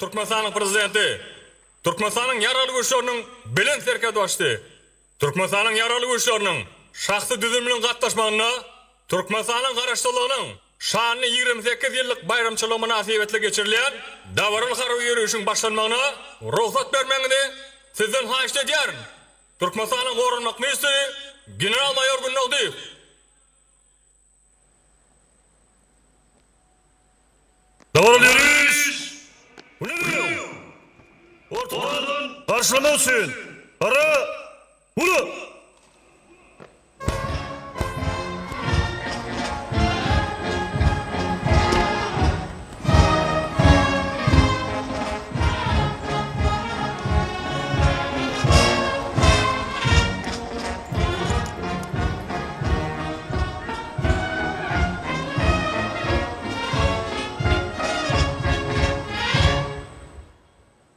Türkmenistan'ın prezidenti. Türkmenistan'ın yaralı güçlerinin bilen serkedi açtı. Türkmenistan'ın yaralı güçlerinin şahsı düzümünün katlaşmağına, Türkmenistan'ın karıştırlığının şanlı 28 yıllık bayramçılığı münasebetli geçirilen davarıl harbi yürüyüşün başlanmağına ruhsat vermenizi sizden haşit ediyorum. Türkmenistan'ın korunmak ministri General Mayor Günnogdiyev. Davarıl yürüyüş! Bu ne diyor? Ortadan karşılama olsun. Ara! Bunu!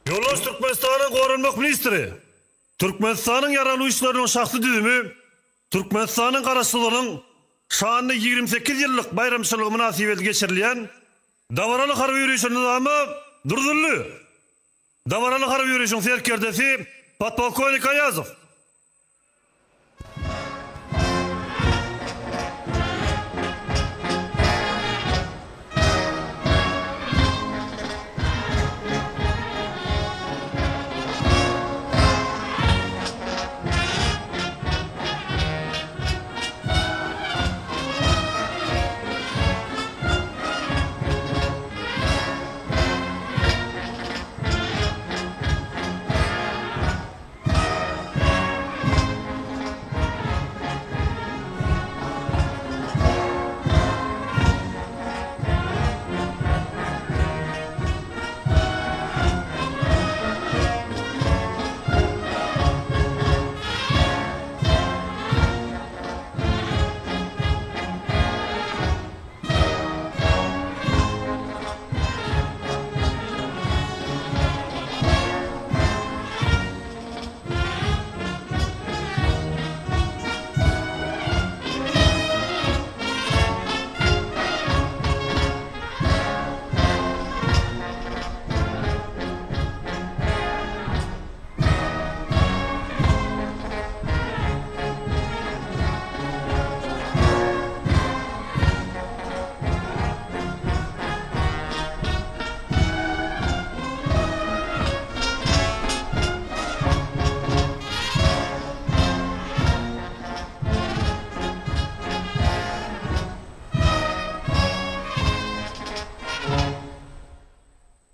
Yoldaş Türkmenistan'ın korunmak ministri, Türkmenistan'ın yaralı güçlerinin şahsı düzümü, Türkmenistan'ın karıştırlığının şanlı 28 yıllık bayramçılığı münasebeti geçirilen davaralı harbi yürüyüşün nizamı durduruldu. Davaralı harbi yürüyüşün serkerdesi Podpolkovnik Ayazov.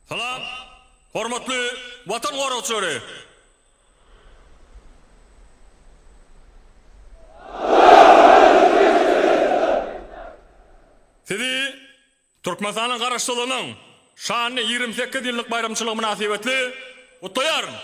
Salam, hormatly vatan qorovchilari. Sizi Türkmenistan'ın karıştırlığının şanlı 28 yıllık bayramçılığı münasebetli kutlayarım.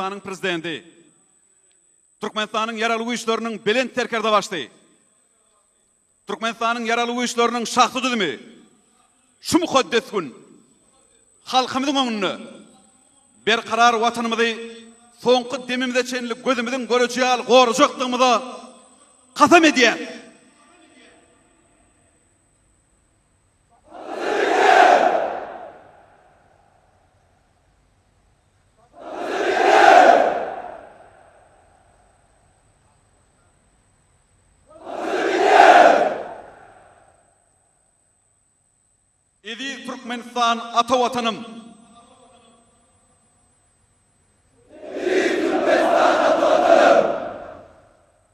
Türkmenistanyň prezidenti. Türkmenistanyň yaraly güýçleriniň belent terkerde başdy. Türkmenistanyň yaraly güýçleriniň şahsy düzümi şu mukaddes gün halkymyzyň öňünde berkarar watanymyzy soňky demimizde çenlik gözümizden görejäl gorajaklygymyza kasam edýär. Edi Türkmenistan ata watanım.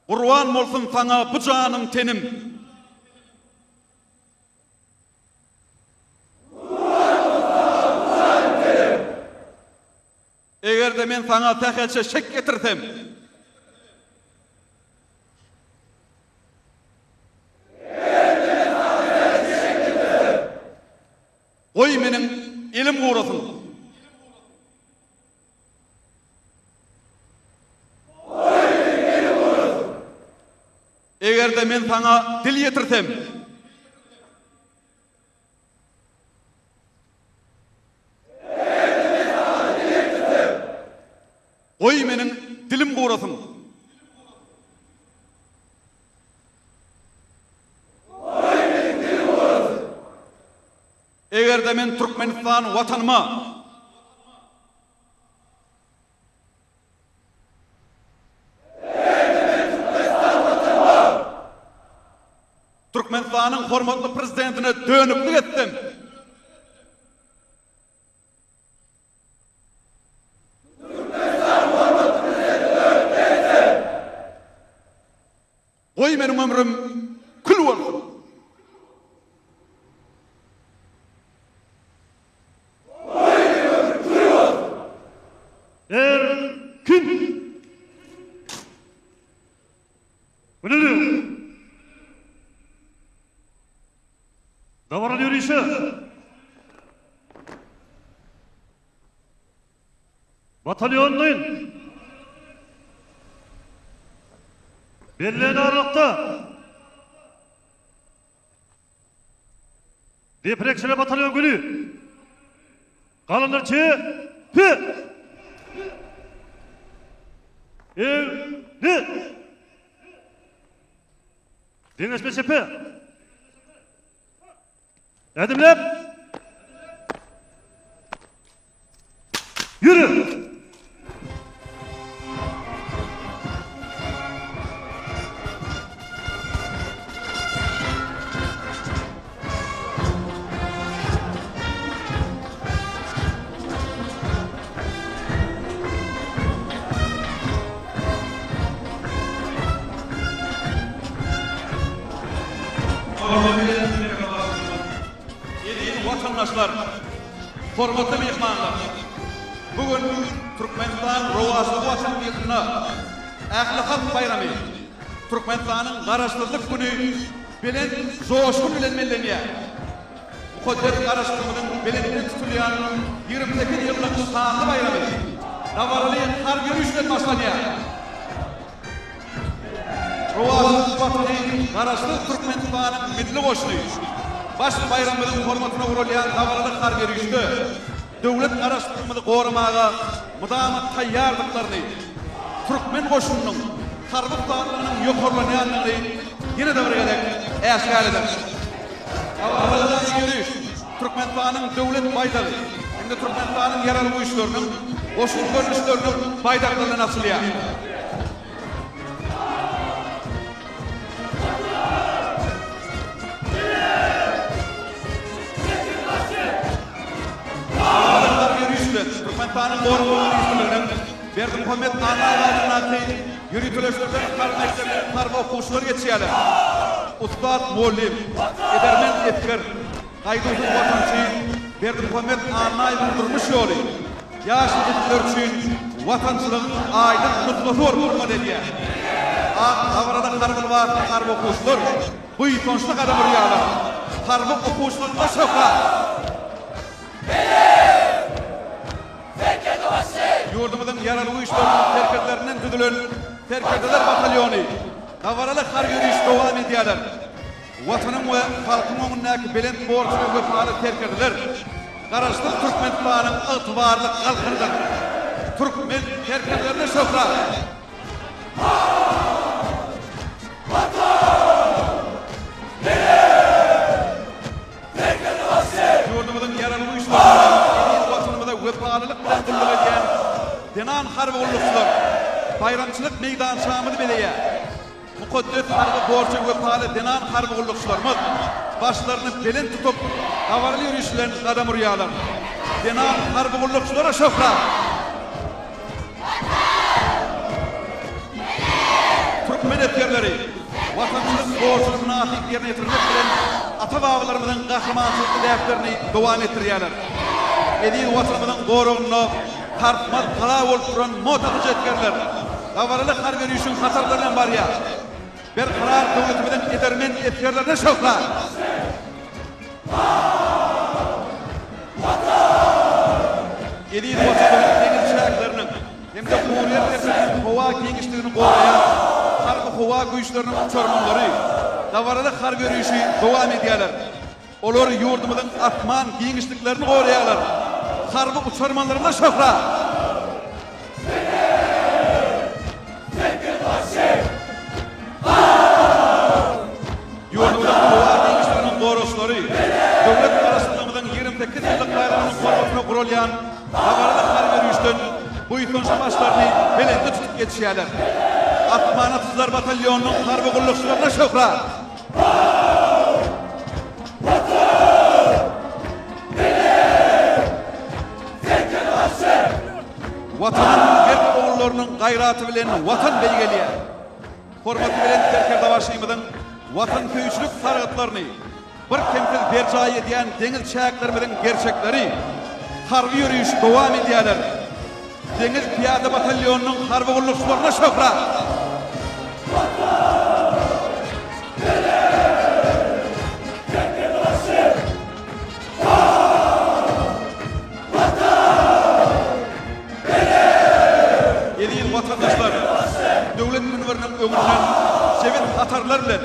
Qurban bolsun sana bu canım tenim. Eger de men sana tähelçe şek getirsem, oy menin elim uğrasın. Eger de men sana dil yetirsem, oy menin dilim uğrasın. Eger de men Türkmenistan watanıma Türkmenistanyň hormatly prezidentine dönüklik etdim. Oy menin ömrüm kül bolsun. Kim? Bu nedir? Davara diyor işe. Batalyonlayın. Belleğin aralıkta. Depreksiyona batalyon günü. Kalınlar çe. Hı. Ne? Dengeçme sepe. Edimlep. Yürü. Vatandaşlar, hormatly mehmanlar. Bugün Türkmenistan Rowaşly watan ýygyna Ähli halk bayramy, Türkmenistanyň garaşdyrlyk güni bilen joşgul bilen mellenýär. Mukaddes garaşdyrmynyň bilen tutulýan 28 ýyllyk şanly bayramy Navaraly har ýürüşden başlanýar. Rowaşly watanyň garaşdyrlyk Türkmenistanyň milli goşuny baş bayramynyň hormatyna urulýan Navaraly har ýürüşde döwlet garaşdyrmyny goramaga mudama taýýarlyklaryny Türkmen goşunynyň harby taýyanynyň ýokarlanýanyny ýene däwre gerek äşgär eder. Navaraly ýürüş Türkmenistanyň döwlet baýdagy hem-de Türkmenistanyň ýaraly güýçleriniň goşun görnüşleriniň baýdaklaryny asylýar. Türkmenistanyň goramagyny Berdimuhammed Anaylaryna ýürütüleşlerden karmektepden tarba okuwçylar geçýärler. Ustad Mollim, Edermen Etkir, Gaýduzy watançy Berdimuhammed Anaylaryň durmuş ýoly ýaş editler üçin watançylygyň aýdyk mutlafor urma edýär. Avrada karbyl bar tarba okuwçylar bu ýytonçlyk adam ýalar. Tarba okuwçylygyna şoka. yurdumuzun yaralı uyuşlarının terkerlerinden düdülen Terkerdeler Batalyonu davaralı harbi yürüyüş devam ediyorlar. Vatanın ve halkın önündeki belent borcunu vefalı terkerdeler. Karıştı Türkmenistanyň ıtıbarly halkynyň. Türkmen terkerlerine şokra. Yurdumuzun yaralı uyuşlarının vatanımıza vefalylyk bilen kulluk edýän denan harby gullukçylar bayramçylyk meydan şamyny beleye. Mukaddes harby borçy vefaly denan harby gullukçylarymyz başlaryny belent tutup dawarly ýürüşlerini gadam urýarlar. Denan harby gullukçylara şokra. Türkmen etkerleri vatançylyk borçyny natyk ýerine ýetirmek bilen ata-babalarymyzyň gahrymançylyk däplerini dowam etdirýärler. Edil vatanymyzyň gorugyny tartmaz kala bolup duran motagy etkerler. Dawarly harby ýürüşiň hatarlaryndan barýar. Bir karar döwletimizden edermen etkerlerine şokra. Edil vatanymyzyň deňiz şäherleriniň hem de Hurriyet Tersiň howa keňişligini goraýan harby howa güýçleriniň uçarmanlary dawarly harby ýürüşi dowam edýärler. Olar ýurdumyzyň atman keňişliklerini goraýarlar. Harby uçarmanlaryna şokra. Yurdumyzyň howa keňişliginiň goraşlary döwlet arasyndakyň 28 ýyllyk bayramynyň hormatyna gurulýan dawarly harby ýürüşden bu ýytynşy başlaryny belende tutup geçýärler. Atmanatsızlar batalyonynyň harby gullukçylaryna şokra. Vatanın gerk oğullarının gayratı bilen vatan beýgelýär. Hormat bilen terkerdaşymyzyň vatan köýçülük sargıtlaryny bir kemtil berjaý edýän deňiz şäherlerimiziň gerçekleri harby ýürüýüş dowam edýärler. Deňiz piyada batalyonynyň harby gullukçylaryna şokra. Vatandaşlar, döwlet münweriniň öňünden sevit hatarlar bilen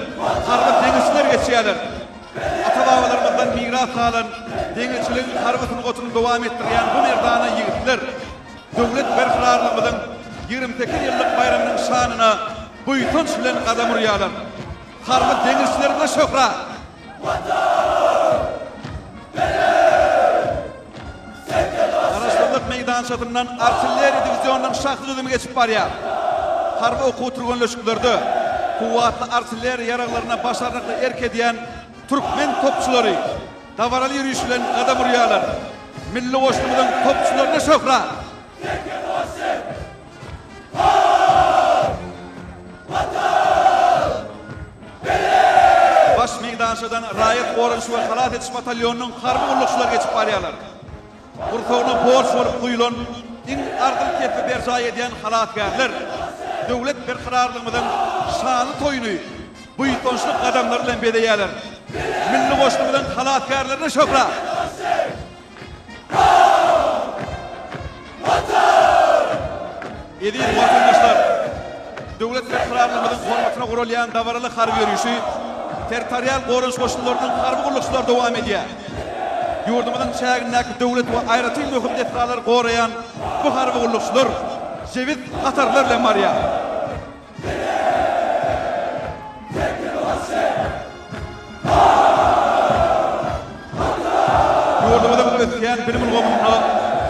harby deňizçiler geçýärler. Ata-babalarymyzdan miras alan deňizçilik harbysyny goturup dowam etdirýän bu merdana ýigitler döwlet berkararlygymyzyň 28 ýyllyk bayramynyň şanyna bu ýytynç bilen gadam urýarlar. Harby deňizçilerine şokra. Meydan şatından artilleriya diviziyonunyň şahsy düzümi geçip barýar. Harby okuw turgan löşüklerde kuwatly artilleriya ýaraglaryna başarykly erk edýän Türkmen topçulary dawarly ýürüýüş bilen gadam urýarlar. Milli goşgumyzyň topçularyna şokra. Baş meydançadan Raýat Goruş we Halat etiş batalyonynyň harby gullukçylary geçip barýarlar. Urfawna borç bolup guýulan iň ardyl kepi berjaý edýän halatgarlar döwlet berkararlygymyzyň şany toýuny bu ýytynçlyk gadamlar bilen bedeýärler. Milli goşgumyzyň halatgarlaryna şokra. Edil vatandaşlar, döwlet berkararlygymyzyň hormatyna gurulýan dawarly harby ýürüýüşi territorial goruş goşunlarynyň harby gullukçylary dowam edýär. Yurdumyzyň şäherindäki döwlet we aýraty möhümdetler goraýan bu harby gullukçylar jewit hatarlar bilen barýar. Yurdumyzyň ötýän bilim ulgamyna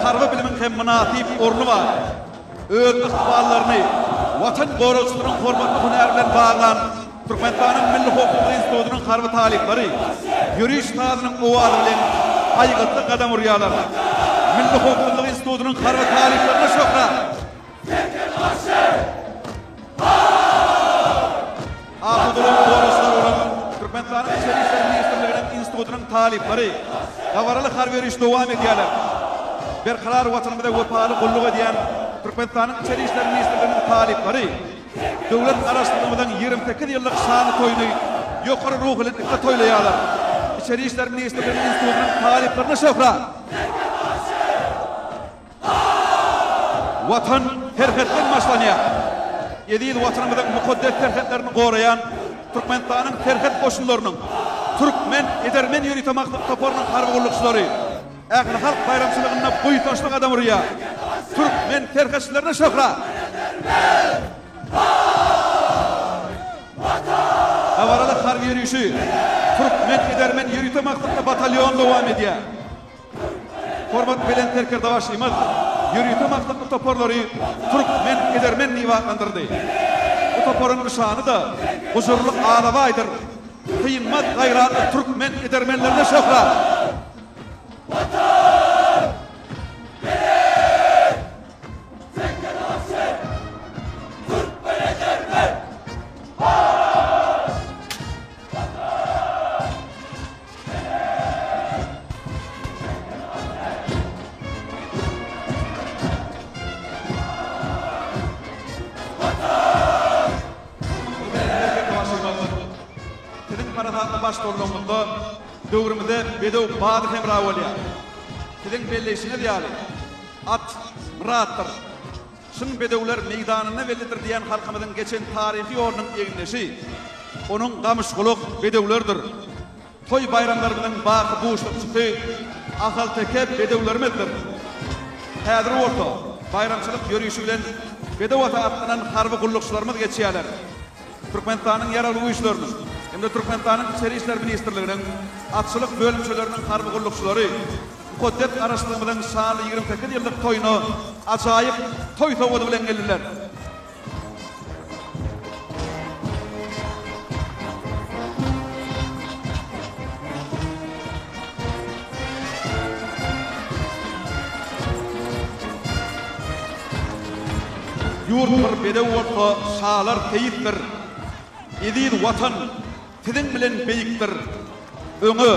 harby bilimiň hem münasip orny bar. Öz ykballaryny watan goraşlarynyň hormatly hünär bilen baglan Türkmenistanyň Milli Hukuk Institutynyň harby talipleri ýürüýüş tazynyň owazy bilen aýgytly gadam urýarlar. Milli Hukuk Institutynyň harby taliplerine şokra. Ahudulun goraşlary bolan Türkmenistanyň Içeri işler ministrliginiň institutynyň talipleri dawarly harby ýürüýüş dowam edýärler. Berkarar watanymyzda wepaly gulluk edýän Türkmenistanyň Içeri işler ministrliginiň talipleri döwlet araşdyrmamyzyň 28 ýyllyk şany toýuny ýokary ruhlylikle toýlaýarlar. İçeri işler ministrliginiň institutynyň taliplerine şokra. Vatan terhetden başlanýar. Edil watanymyzyň mukaddes terhetlerini gorayan Türkmenistanyň terhet goşunlarynyň Türkmen edermen ýüritamaklyk toporunyň harby gullukçylary ähli halk bayramçylygyna boýtaşlyk adam urýar. Türkmen terhetçilerine şöhra. Avaralı harbi yürüyüşü Türkmen edermen ýüritamaklyk batalyon dowam edýär. Hormat bilen terker davaşymyz ýüritamaklyk toporlary Türkmen edermen niwatlandyrdy. Bu toporun nişany da huzurlyk alabaýdyr. Kıymat gaýratly Türkmen edermenlerine şöhra. Baştorluğunda döwrümizde bedew bady hemra bolýar. Tiling belleşine diýýär. At muratdyr. Şun bedewler meýdanyna wellidir diýen halkymyzyň geçen taryhy ýolunyň eginleşi. Onuň gamyşguluk bedewlerdir. Toy bayramlarynyň bagy boşlukçysy ahal teke bedewlerimizdir. Häzir orta bayramçylyk ýürüýüşi bilen bedew ata atlanan harby gullukçylarymyz geçýärler. Türkmenistanyň ýaraly güýçlerini Hem Türkmenistanyň içeri işler ministrliginiň atçylyk bölümçeleriniň harby gullukçylary mukaddes araşdyrmamyzyň sany 28 ýyllyk toýuny ajaýyp toý towady bilen geldiler. Ýurt bir bedew bolsa şalar teýipdir. Edil watan tidiň bilen beýikdir. Öňe,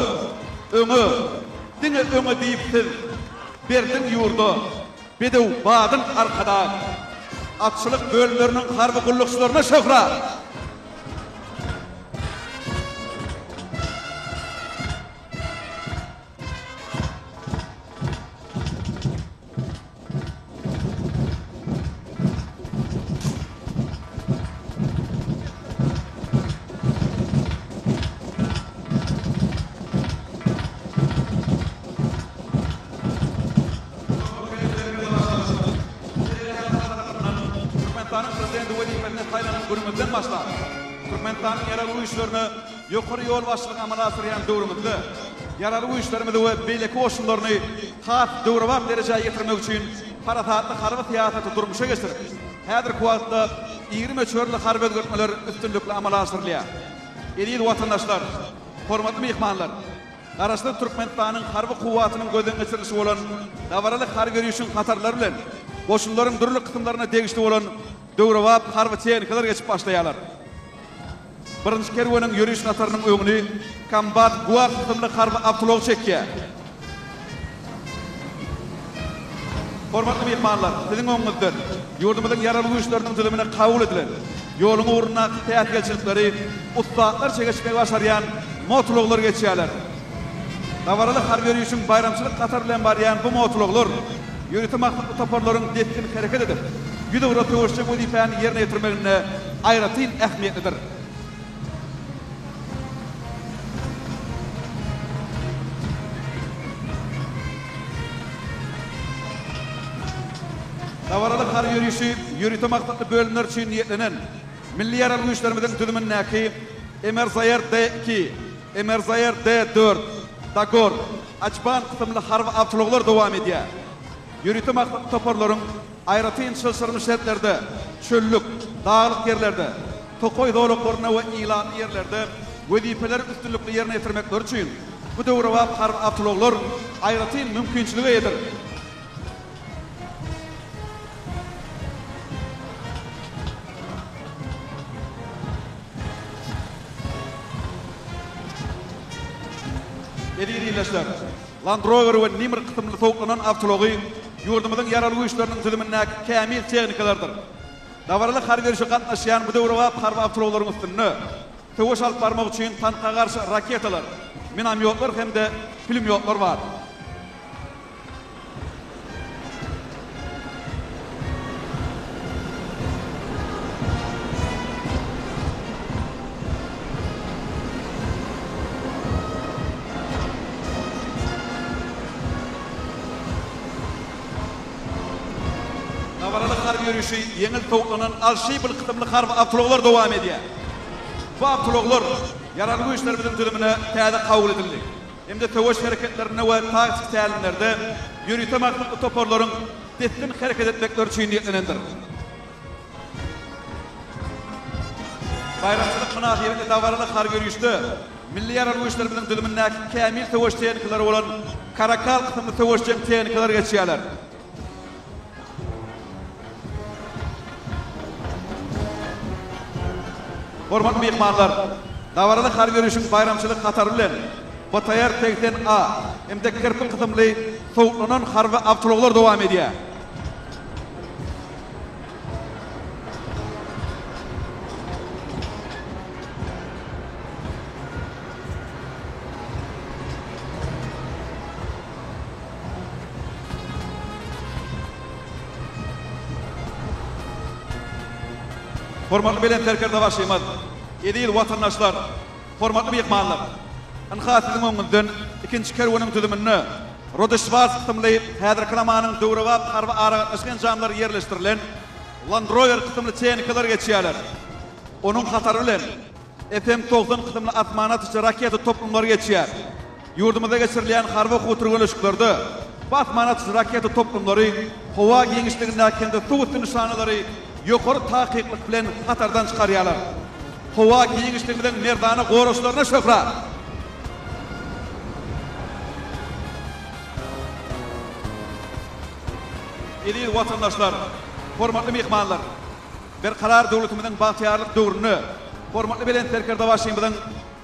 diňe öňe diýipdir. Berdiň ýurda, bedew badyň arkada. Atçylyk bölümleriniň harby gullukçylaryna şöhra. Türkmenistanyň ýaraly güýçlerini ýokary ýol başlygyna amala asyrýan döwrümizde ýaraly güýçlerimizi we beýleki oşunlaryny hat döwrewap derejäge ýetirmek üçin paratatly harby tiýatry durmuşa geçirip häzirki wagtda 20 çörli harby özgertmeler üstünlikli amala asyrylýar. Edil watandaşlar, hormatly mehmanlar, garaşdy Türkmenistanyň harby kuwatynyň gözden geçirilişi bolan dawaraly harby ýürüýüşiň katarlary bilen goşunlaryň dürli kysymlaryna degişli bolan döwrewap harby tehnikalar geçip başlaýarlar. Birinci kerwanyň ýürüýüş natarynyň öňüni kombat guwat tymly harby awtolog çekýär. Hormatly mehmanlar, siziň öňüňizden ýurdumyzyň ýaraly güýçleriniň dilimine kabul edilen, ýoluň uğruna täýärgelçilikleri, ustatlar çegeşmek başarýan motologlar geçýärler. Dawaraly harby ýürüýüşiň bayramçylyk katary bilen barýan bu motologlar ýürütmaklyk toporlaryň detkin hereket edip, ýüdewre töwüşçe wezifäni ýerine ýetirmegine aýratyn ähmiýetlidir. Dawaraly harby ýürüýüşi ýürütmaklyk bölümler üçin niýetlenen milli ýaraly güýçlerimizin tüzümindäki Emerzayer D2, Emerzayer D4, Dagor, Açban kısımlı harby awtologlar dowam edýär. Ýürütmaklyk toporlaryň aýratyn şylşyrmy şertlerde, çöllük, dağlyk ýerlerde, tokoy dowlaklaryna we ilan ýerlerde wezipeler üstünlikli ýerine ýetirmekleri üçin bu döwrewap harby awtologlar aýratyn mümkinçiligi edir. Edilýärler. Land Rover we Nimr kysymly soklanan awtology ýurdumyzyň ýaraly güýçleriniň tüzümindäki kämil tehnikalardyr. Dawaraly harby ýürüýüşe gatnaşýan bu döwrewap harby awtologlaryň üstünde töwüş alyp barmak üçin tankga garşy raketalar, minamyotlar hemde pulemyotlar bar. görüşü yengil toplanan alşy bir kıtımlı harby aptologlar dowam edýär. Bu aptologlar yararlı güýçlerimizin tüzümine täze kabul edildi. Hem de töweş hareketlerine we taktik tälimlerde ýürüte maksatly toparlaryň destin hareket etmekleri üçin niýetlenendir. Bayramçylyk münasibetinde dawarly har görüşde milli yararlı güýçlerimizin tüzümindäki kämil töweş tehnikaları bolan karakal kıtymly töweş tehnikaları geçýärler. Hormatly mehmanlar, dawarly har görüşüň bayramçylyk katary bilen Batayar Tekten A, hem de kirpil kıtımly sowuklanan harby aptologlar dowam edýär. Hormatly bilen terkerde başlaýmaz. Edil watandaşlar, hormatly mehmanlar. Anhatyň öňünden ikinji kerwanyň tüzümine Rodešvars kıtymly häzir kramanyň döwrüne harby aragatlaşan jamlar yerleşdirilen Land Rover kıtymly tehnikalar geçýärler. Onuň hatary bilen FM-90 kıtymly atmanatyjy raketa toplumlary geçýär. Ýurdumyzda geçirilýän harby huturguluşyklarda bu atmanatyjy raketa toplumlary howa geňişliginde kende suwut nişanalary ýokary tahkiklik bilen hatardan çykarýarlar. Howa geňişliginiň merdany goraşlaryna şöhra. Edil watandaşlar, hormatly mehmanlar, bir karar döwletimiziň bagtyarlyk döwrüne, hormatly bilen terkerde başlaýmyň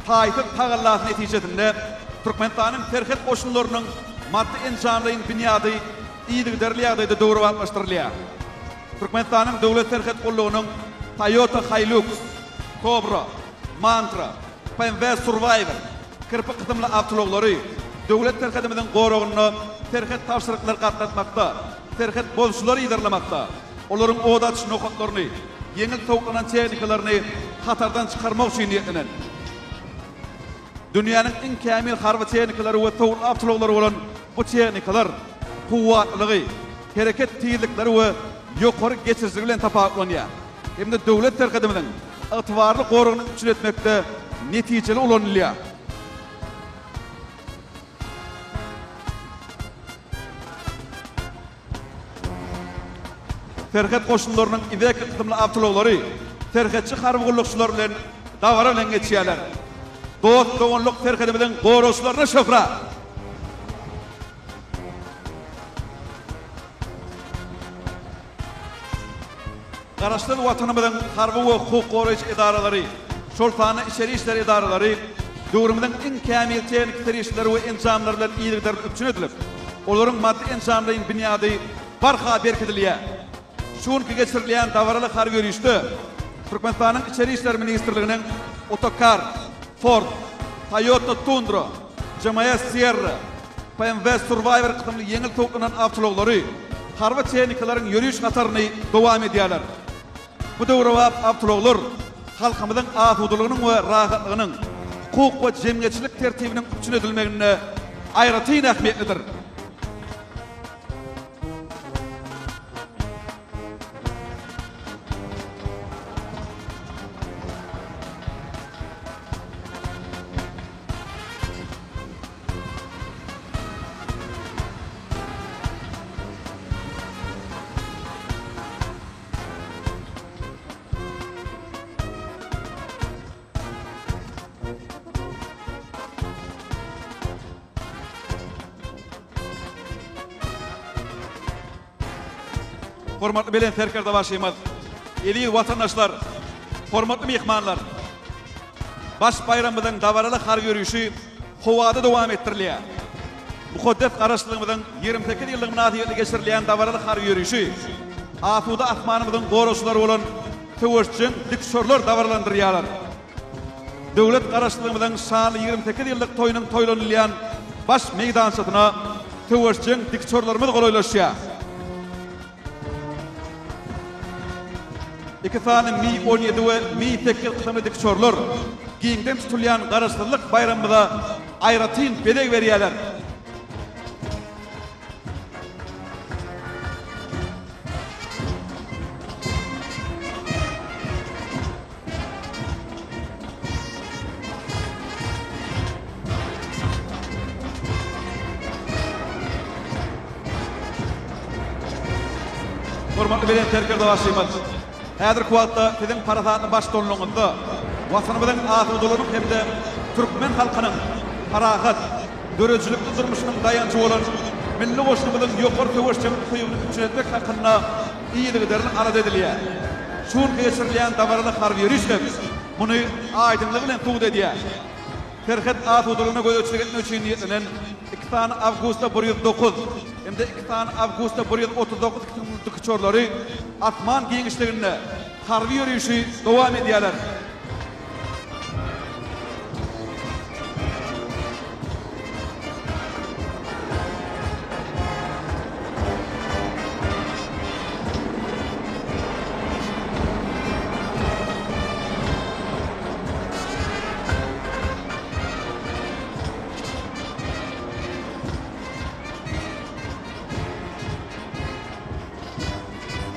taýyp tagallaty netijesinde Türkmenistanyň terhet goşunlarynyň maddi enjamlaryň bünyady iýdigderliýärde döwrü almaşdyrylýar. Türkmenistanyň döwlet terhet gollugynyň Toyota Hilux, Cobra, Mantra, BMW Survivor, kirpi kıtymly aptologlary döwlet terhetimiziň goragyny terhet tapşyryklary gatnatmakda, terhet bolşulary ýerlemakda, olaryň odaç nokatlaryny, ýeňil towklanan tehnikalarny hatardan çykarmak üçin niýetlenen. Dünýäniň iň kämil harby tehnikalary we towul aptologlary bolan bu tehnikalar kuwatlygy, hereket tiýizlikleri we ýokary geçirsigi bilen tapaklanýar. Hem de döwlet terhetimiziň ygtybarly goragyny üçin etmekde netijeli ulanylýar. Terhet goşunlarynyň ibek kıtymly aptologlary terhetçi harby gullukçylar bilen dawara bilen geçýärler. Dost doganlyk terhetimiziň goraşlaryna şöhra. Garaşly watanymyzyň harby we hukuk goraýjy idaralary, şoltany içeri işler idaralary döwrümizin iň kämil tehnik tirişleri we enjamlary bilen iýdigder üçin edilip, olaryň maddi enjamlaryň bünyady barha berkidilýär. Şuňky geçirilýän dawarly har görüşde Türkmenistanyň içeri işler ministrliginiň Otokar, Ford, Toyota Tundra, Jamaya Sierra, BMW Survivor kıtymly ýeňil towklanan aptologlary harby tehnikalaryň ýörüş gataryny dowam edýärler. Bu döwrde aptologlar halkymyzyň ahudulygynyň we rahatlygynyň, hukuk we jemgyýetçilik tertibiniň üçin edilmegine aýratyn ähmiýetlidir. Hormatly bilen terkerde başlaýmaz. Eli watandaşlar, hormatly mehmanlar. Baş bayramymyzyň dawarly har görüşi howada dowam etdirilýär. Mukaddes garaşlygymyzyň 28 ýyllyk münasibetli geçirilýän dawarly har görüşi asuda asmanymyzyň goraşlary bolan töweşçiň dikşörler dawarlandyrýarlar. Döwlet garaşlygymyzyň şanly 28 ýyllyk toýunyň toýlanylýan baş meydançysyna töweşçiň dikşörlerimiz golaýlaşýar. İki tane Mi-17 we Mi-8 kıtymly dikşörler giňden tutulýan garaşlyk bayramyda aýratyn bedeg berýärler. Hormatly bilen terkerde başlayman. Häzir kuwatda sizin parasatyny baş dolnuňyzda watanymyzyň azydylaryny hemde türkmen halkynyň parahat, döreçilikli durmuşynyň dayançy bolan milli goşnymyzyň ýokary töweşçilik kuýuny üçetmek hakyna iýiliglerini arad edilýär. Şuň geçirilýän dabarly harby ýürüşler muny aýdymlyk bilen tuğd edýär. Terhet azydylaryny gözetmek üçin ýetlenen 2 Awgustda 1909 hem de 2 Awgustda 1939 tükçörleri atman giňişliginde harby ýürüşi dowam edýärler.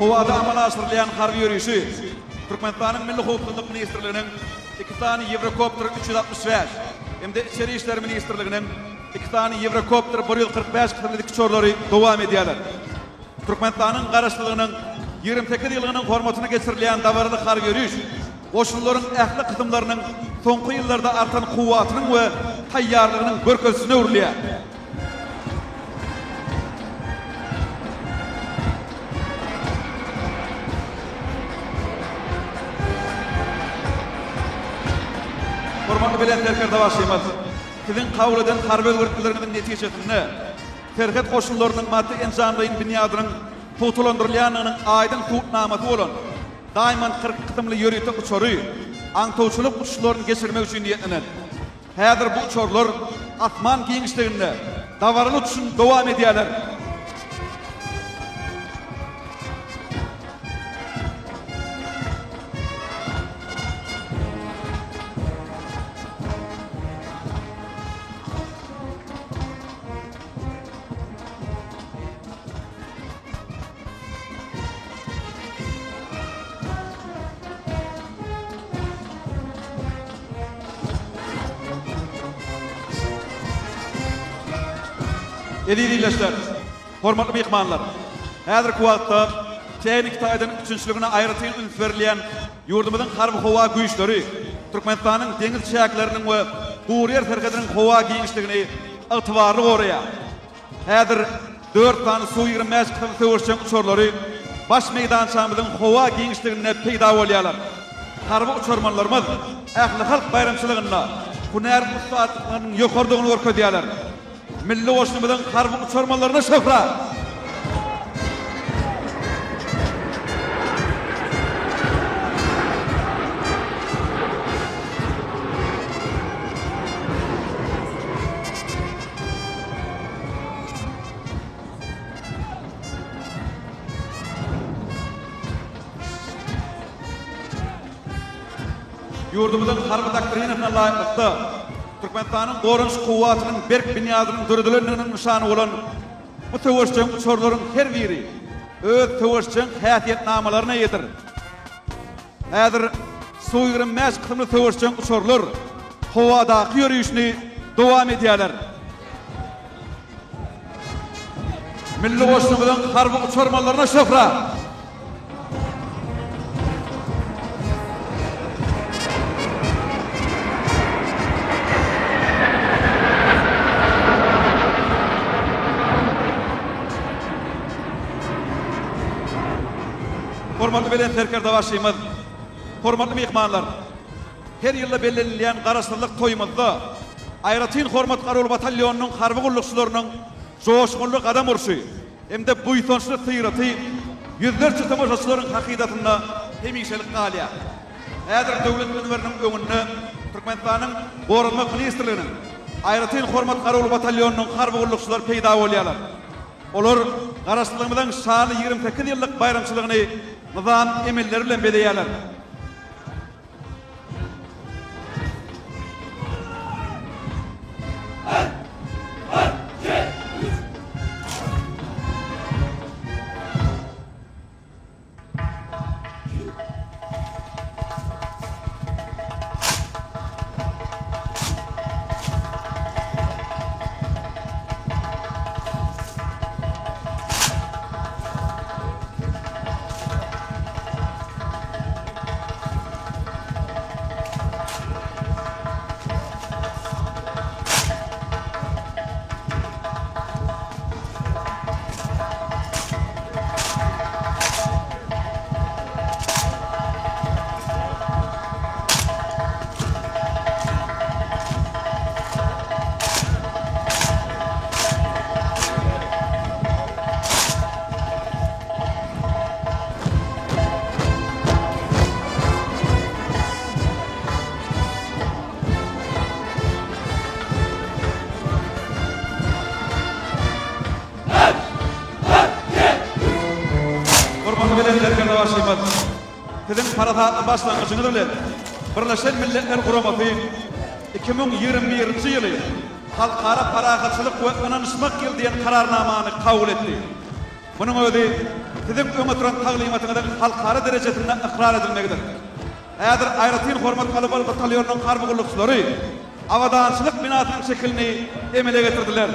Howada amala asyrlayan harby ýürüşi Türkmenistanyň Milli Howpsuzlyk Ministrliginiň 2 tane Eurokopter 365 hem de İçeri işler Ministrliginiň 2 tane Eurokopter 145 kıtymly tükçörleri dowam edýärler. Türkmenistanyň garaşlygynyň 28 ýylynyň hormatyna geçirilýän dabarly harby ýürüş goşunlaryň ähli kıtymlarynyň soňky ýyllarda artan kuwwatynyň we taýýarlygynyň görkezine urilýär. Hormatly bilen terkerde başlayman. Sizin kabul eden harby özgürlükleriniň netijesinde terhet goşunlarynyň maddi enjamlaryň binýadynyň tutulandyrylýanynyň aýdyn tutnamaty bolan daýman 40 kıtymly ýöretik uçary aňtowçylyk uçuşlaryny geçirmek üçin ýetlenen. Häzir bu uçurlar atman giňişliginde dawarly uçuşyny dowam edýärler. Edilýärler. Hormatly mehmanlar. Häzirki wagtda Çeýnik taýdan üçünçiligine aýratyn üns berilýän ýurdumyzyň harby howa güýçleri Türkmenistanyň deňiz şäherleriniň we Guriýer terkediniň howa giňişligini ygtybarly goraýar. Häzir 4 tane Su-25 kıtym töweşçiň uçurlary baş meýdançamyzyň howa giňişligine peýda bolýarlar. Harby uçurmanlarymyz ähli halk bayramçylygyna hunär ustaatlygynyň ýokardygyny görkezýärler. Milli goşnymyzyň harby uçurmanlaryna şöhret. Ýurdumyzyň harby doktrinasyna laýykly Türkmenistanyň gorunç kuwwatynyň berk binýadynyň döredilendiginiň nişany bolan bu töweşçiň uçurlaryň her biri öz töweşçiň häsiýetnamalaryna ýetir. Häzir Su-25 kıtymly töweşçiň uçurlar howadaky ýürüýüşni dowam edýärler. Milli goşnymyzyň harby uçurmanlaryna şöhret. Hormatly bilen terkerde başlayman. Hormatly mehmanlar. Her ýylda bellenilýän garaşlyk toýumyzda Aýratyn hormat garaly batalýonynyň harby gullukçylarynyň joşgunly gadam urşy hemde buýtonçly syýraty ýüzlerçe tamaşaçylaryň hakykatyna hemişelik galýar. Häzir döwlet münberiniň öňünde Türkmenistanyň Gorunmak Ministrliginiň Aýratyn hormat garaly batalýonynyň harby gullukçylary peýda bolýarlar. Olar garaşlygymyzyň şany 28 ýyllyk bayramçylygyny nizam emelleri bilen bedeýärler. paratatlı başlangıcını bilen Birleşen Milletler Kuramı 2021 ýyly halkara paragatçylyk we ynanyşmak ýyl diýen kararnamany kabul etdi. Munyň özi tizim öňe taglimatynyň halkara derejesinde ikrar edilmekdir. Häzir Aýratyn hormat galybal batalyonunyň harby gulukçylary awadançylyk binasynyň şekilini emele getirdiler.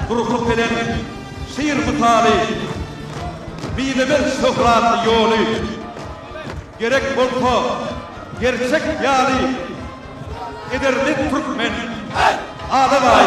Gurukluk bilen şiir mutali bide bir şöhrat yolu gerek bolsa gerçek yali ederdi Türkmen Adabay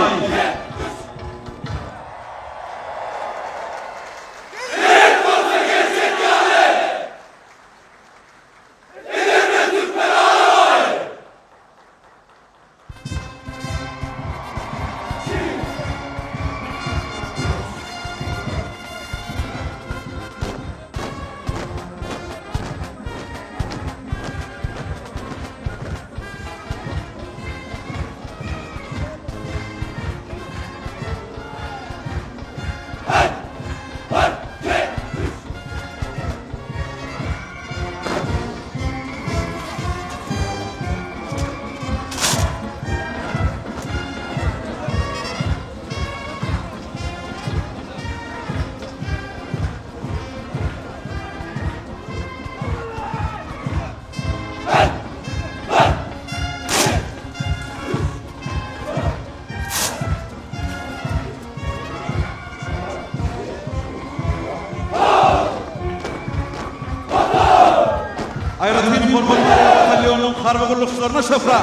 Aýratyn hormat batalyonunyň harby gulukçylaryna şöhra.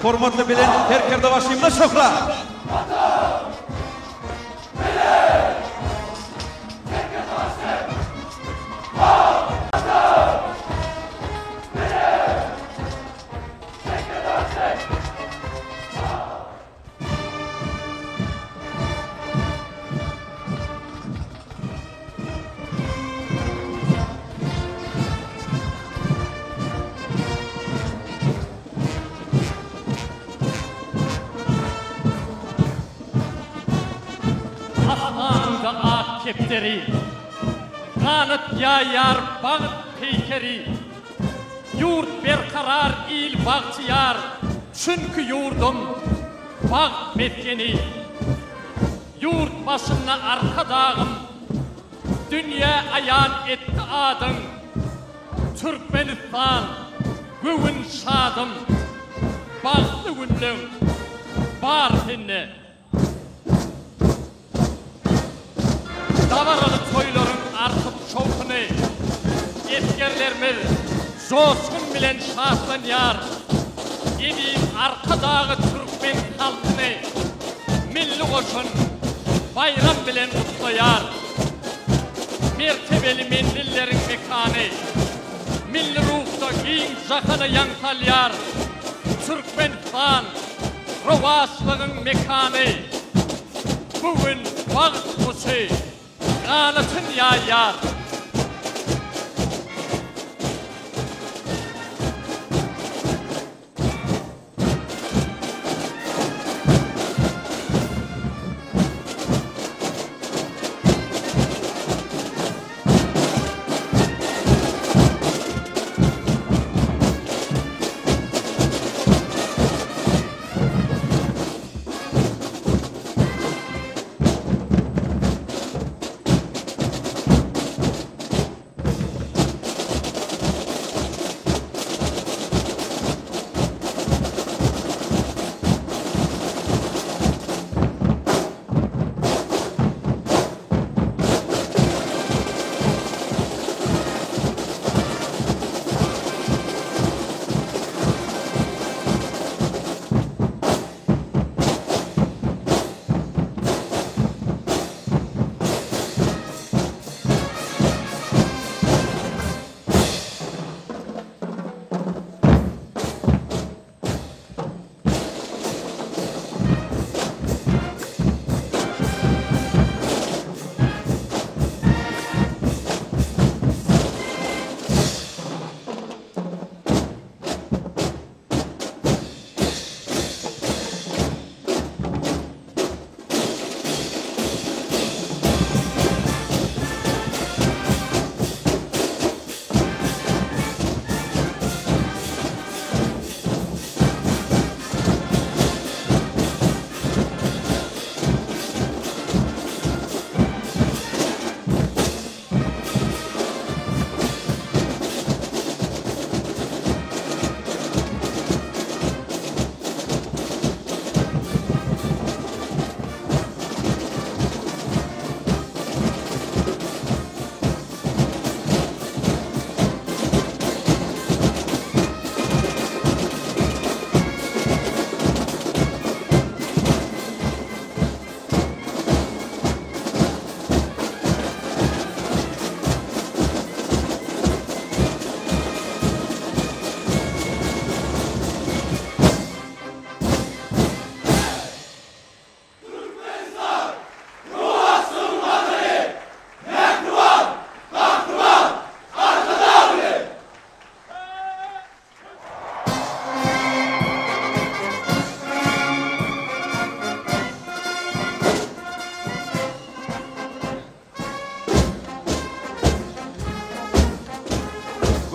Hormatly bilen her kerde başymda şöhra. Asmanında ak kepteri, kanıt yayar bağıt peykeri, yurt berkarar il bağçıyar, çünkü yurdum bağıt metkeni, yurt başımla arka dağım, dünya ayan etti adın, Türkmenistan, güvün şadım, bağıtlı günlüm, bar senne. Davaralı toyların artıp şovkunu, eskerlerimiz coşkun bilen şahlanýar. Edim arka dağı Türkmen halkını, milli koşun bayram bilen kutlayar. Mertebeli mendillerin mekanı, milli ruhda giyin jakanı yankalyar. Türkmenistan rovaçlığın mekanı, bugün vaqt kuşu, galısın ya yar.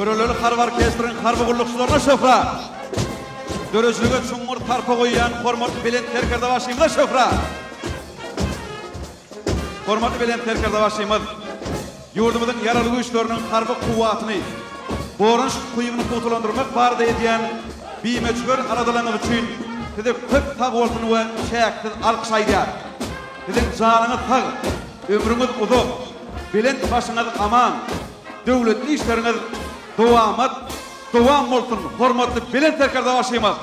Göreleli harp orkestrin harp gurlukçularına şofra. Dörözlüge çuңur tarpa koyyan hormatly bilen terkerde başlayımda şofra. Hormatly bilen terkerde başlayımız. Yurdumuzun yaralı güçlerinin harpı kuvvatını, borunç kuyumunu kutulandırmak barda ediyen bimeçgör aradalanığı için size köp tağ olsun ve şayaktiz alkış aydiyar. Sizin canınız tağ, ömrünüz uzun, bilen başınız aman, devletli işleriniz Doğam olsun, hormatly bilen terkerde başlayımız.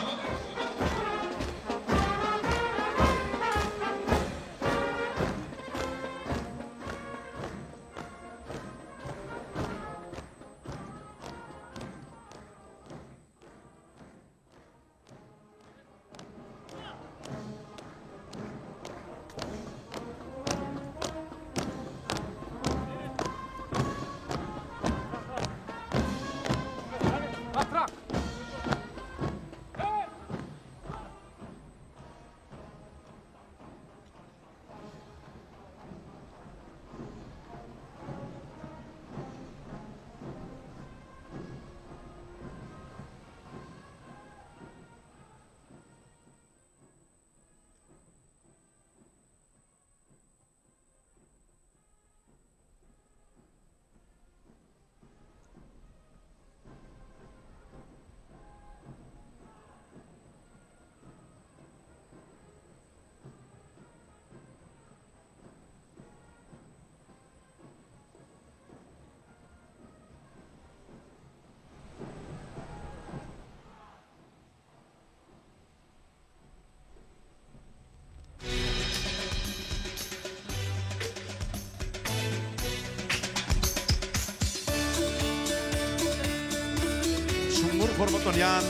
Hormatlanan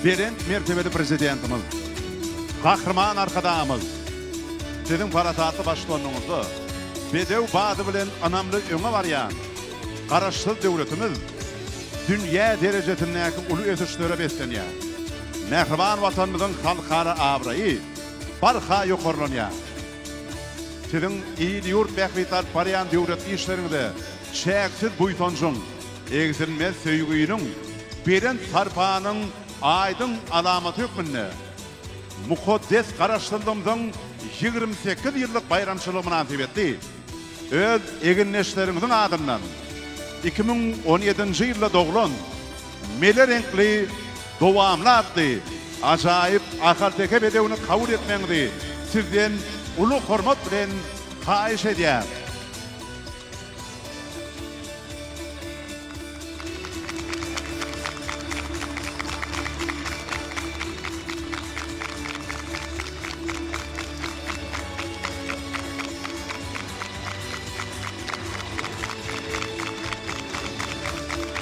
beren mertebeli prezidentimiz, kahraman arkadaşımız, sizin paratatlı başkanınızı bedew bady bilen anamly öňe barýan garaşsyz döwletimiz dünýä derejetindäki uly ötüşlere beslenýär. Mehriban watanymyzyň halkara abraýy barha ýokarlanýar. Siziň ýyl ýurt bähritar barýan döwlet işlerinde çäksiz buýtanjyň, egzilmez söýgüýüniň beren tarpanyň aýdyn alamaty hükmünde mukaddes garaşdyrmamyzyň 28 ýyllyk bayramçylygy münasibetli öz eginleşlerimizin adından 2017-nji ýylda doglan mele renkli dowamly adly ajaýyp akalteke bedewini kabul etmeňdi sizden uly hormat bilen haýyş edýär.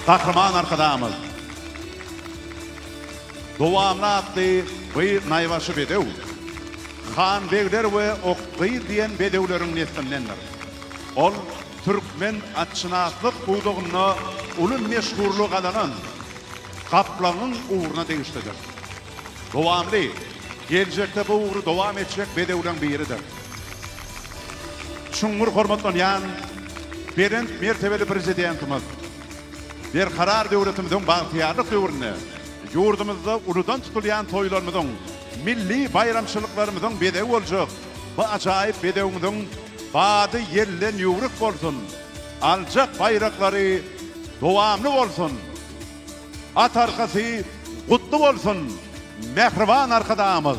Kahraman arkadaşımız. Dowamly atly bir naýbaşy bedew. Han begler we okgy diýen bedewleriň neslindendir. Ol türkmen atçynaslyk buýdugyna uly meşhurlyk alanan Kaplanyň uğruna degişdiler. Dowamly geljekde bu uğru dowam etjek bedewleň biridir. Şuňur hormatlanýan berent mertebeli prezidentimiz bir karar döwletimizin bagtyarlyk döwrüne ýurdumyzda uludan tutulýan toýlarymyzyň milli bayramçylyklarymyzyň bedew boljak bu ajaýyp bedewimiziň bady ýerlen ýuwruk bolsun, aljak bayraklary dowamly bolsun, at arkasy gutly bolsun, mehriban arkadaşymyz.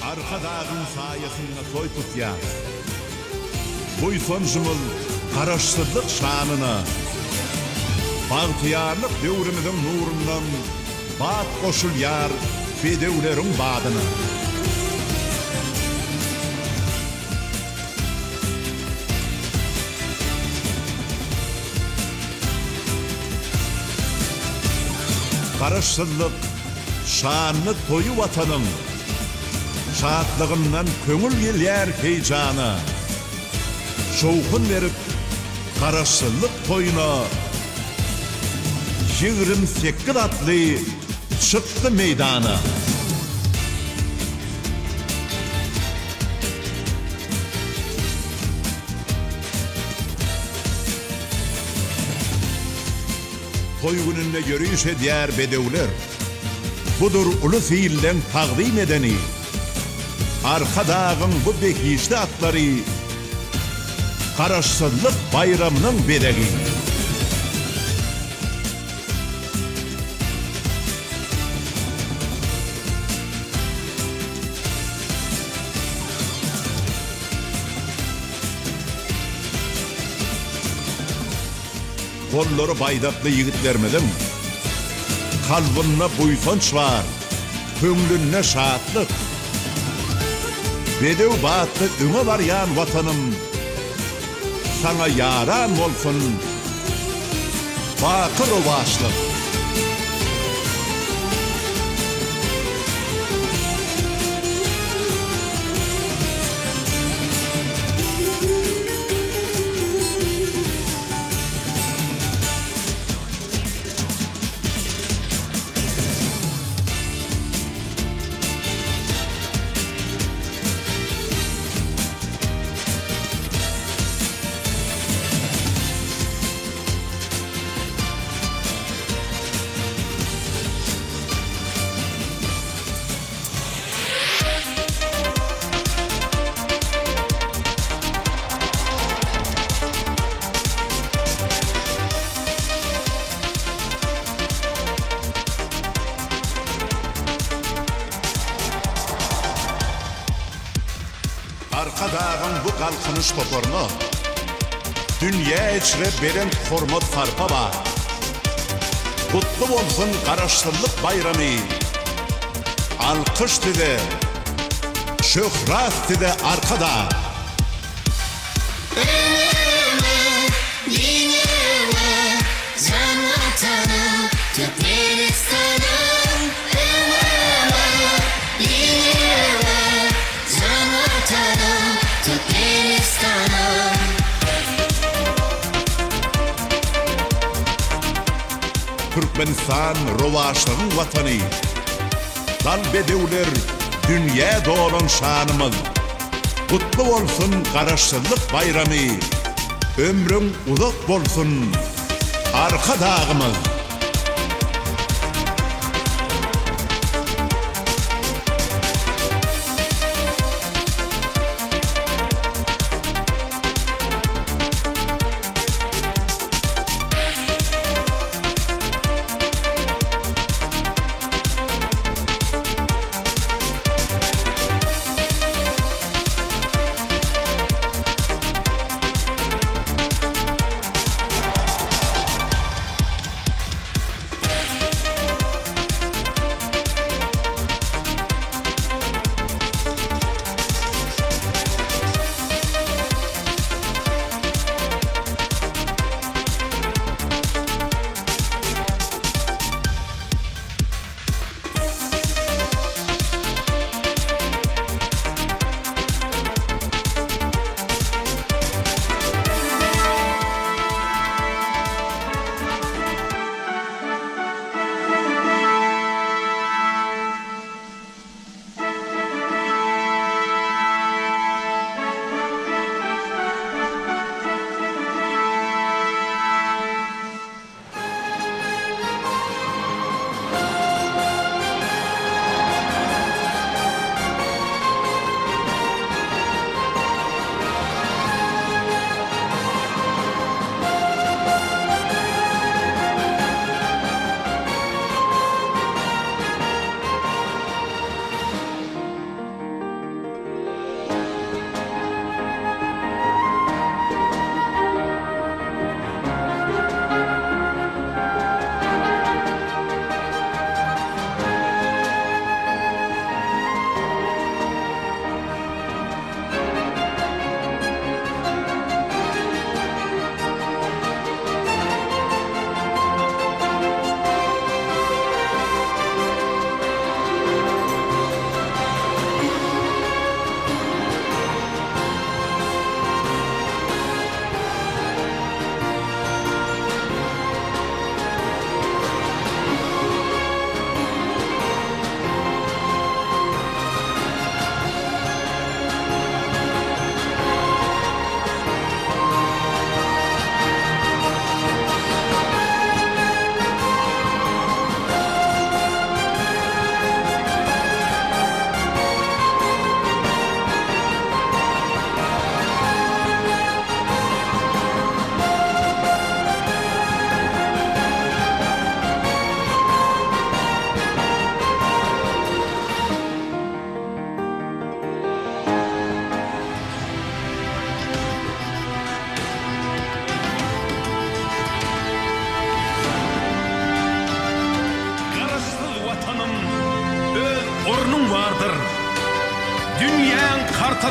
Arka dağın sayesinde toy tutýar. Buýsanjymyz garaşsyzlyk şanyna, bagtyarlyk döwrümiziň nurundan bat goşulýar bedewleriň badyna. Garaşsyzlyk şanly toyu watanyň şatlygyndan köňül gelýär heýjana. Şowkun berip garaşsyzlyk toyuna 28 atly çykdy meýdana. Toy gününde görüş edýär bedewler. Budur uly fiilden taqdim edeni. Arka dağın bu bekişli atları garaşsyzlyk bayramynyň bedegi. Gollary baýdakly ýigitlerimiň kalbyna buýsanç bar, köňlüne şatlyk. Bedew batly öňe barýan watanym sana yaran bolsun, bakyr owaşlyk. Arkadağın bu kalkınış toporunu dünya içre beren hormat sarpa var. Kutlu olsun Karaştırlık bayramı. Alkış dedi, şöhret dedi arkada. Can vatanım, Türkmenistan'ım. Can vatanım, Türkmenistan'ım. Türkmenistan rovaşlığın vatanı. Dal bedevler dünya doğulan şanımız. Kutlu olsun Karaştırlık bayramı. Ömrün uzak bolsun Arkadağımız.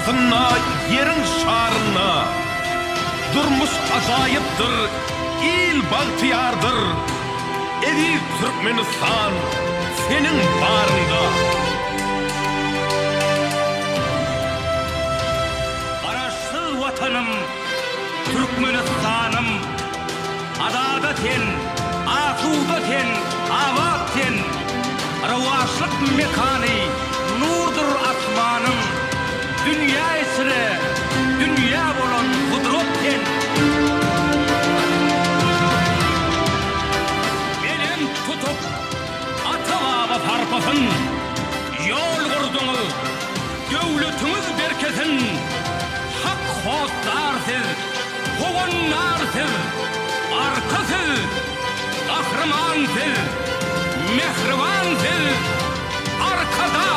kartasına, yerin şarına. Durmuş acayiptir, il baltiyardır. Evi Türkmenistan, senin barında. Araçsız vatanım, Türkmenistan'ım. Adadaten, asudaten, avatten. Ravaşlık mekanı, nurdur asmanım. Dünya esre, dünya bolan kudretten. Benim tutup atava farpasın. Yol kurdunuz, devletiniz berkesin. Hak hostarsız, kovanlarsız, arkasız, kahramansiz, mehribansız, arkada.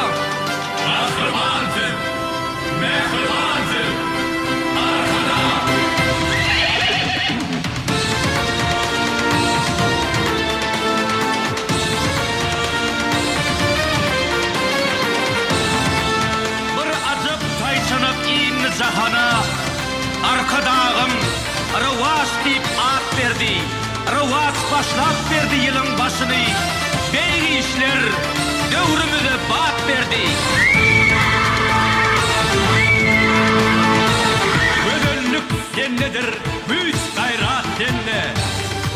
Kahramansiz, mehribansız. 17 yılın başını beygi işler dövrümüze bat verdi. Gödönlük dennedir, büyük gayrat denne.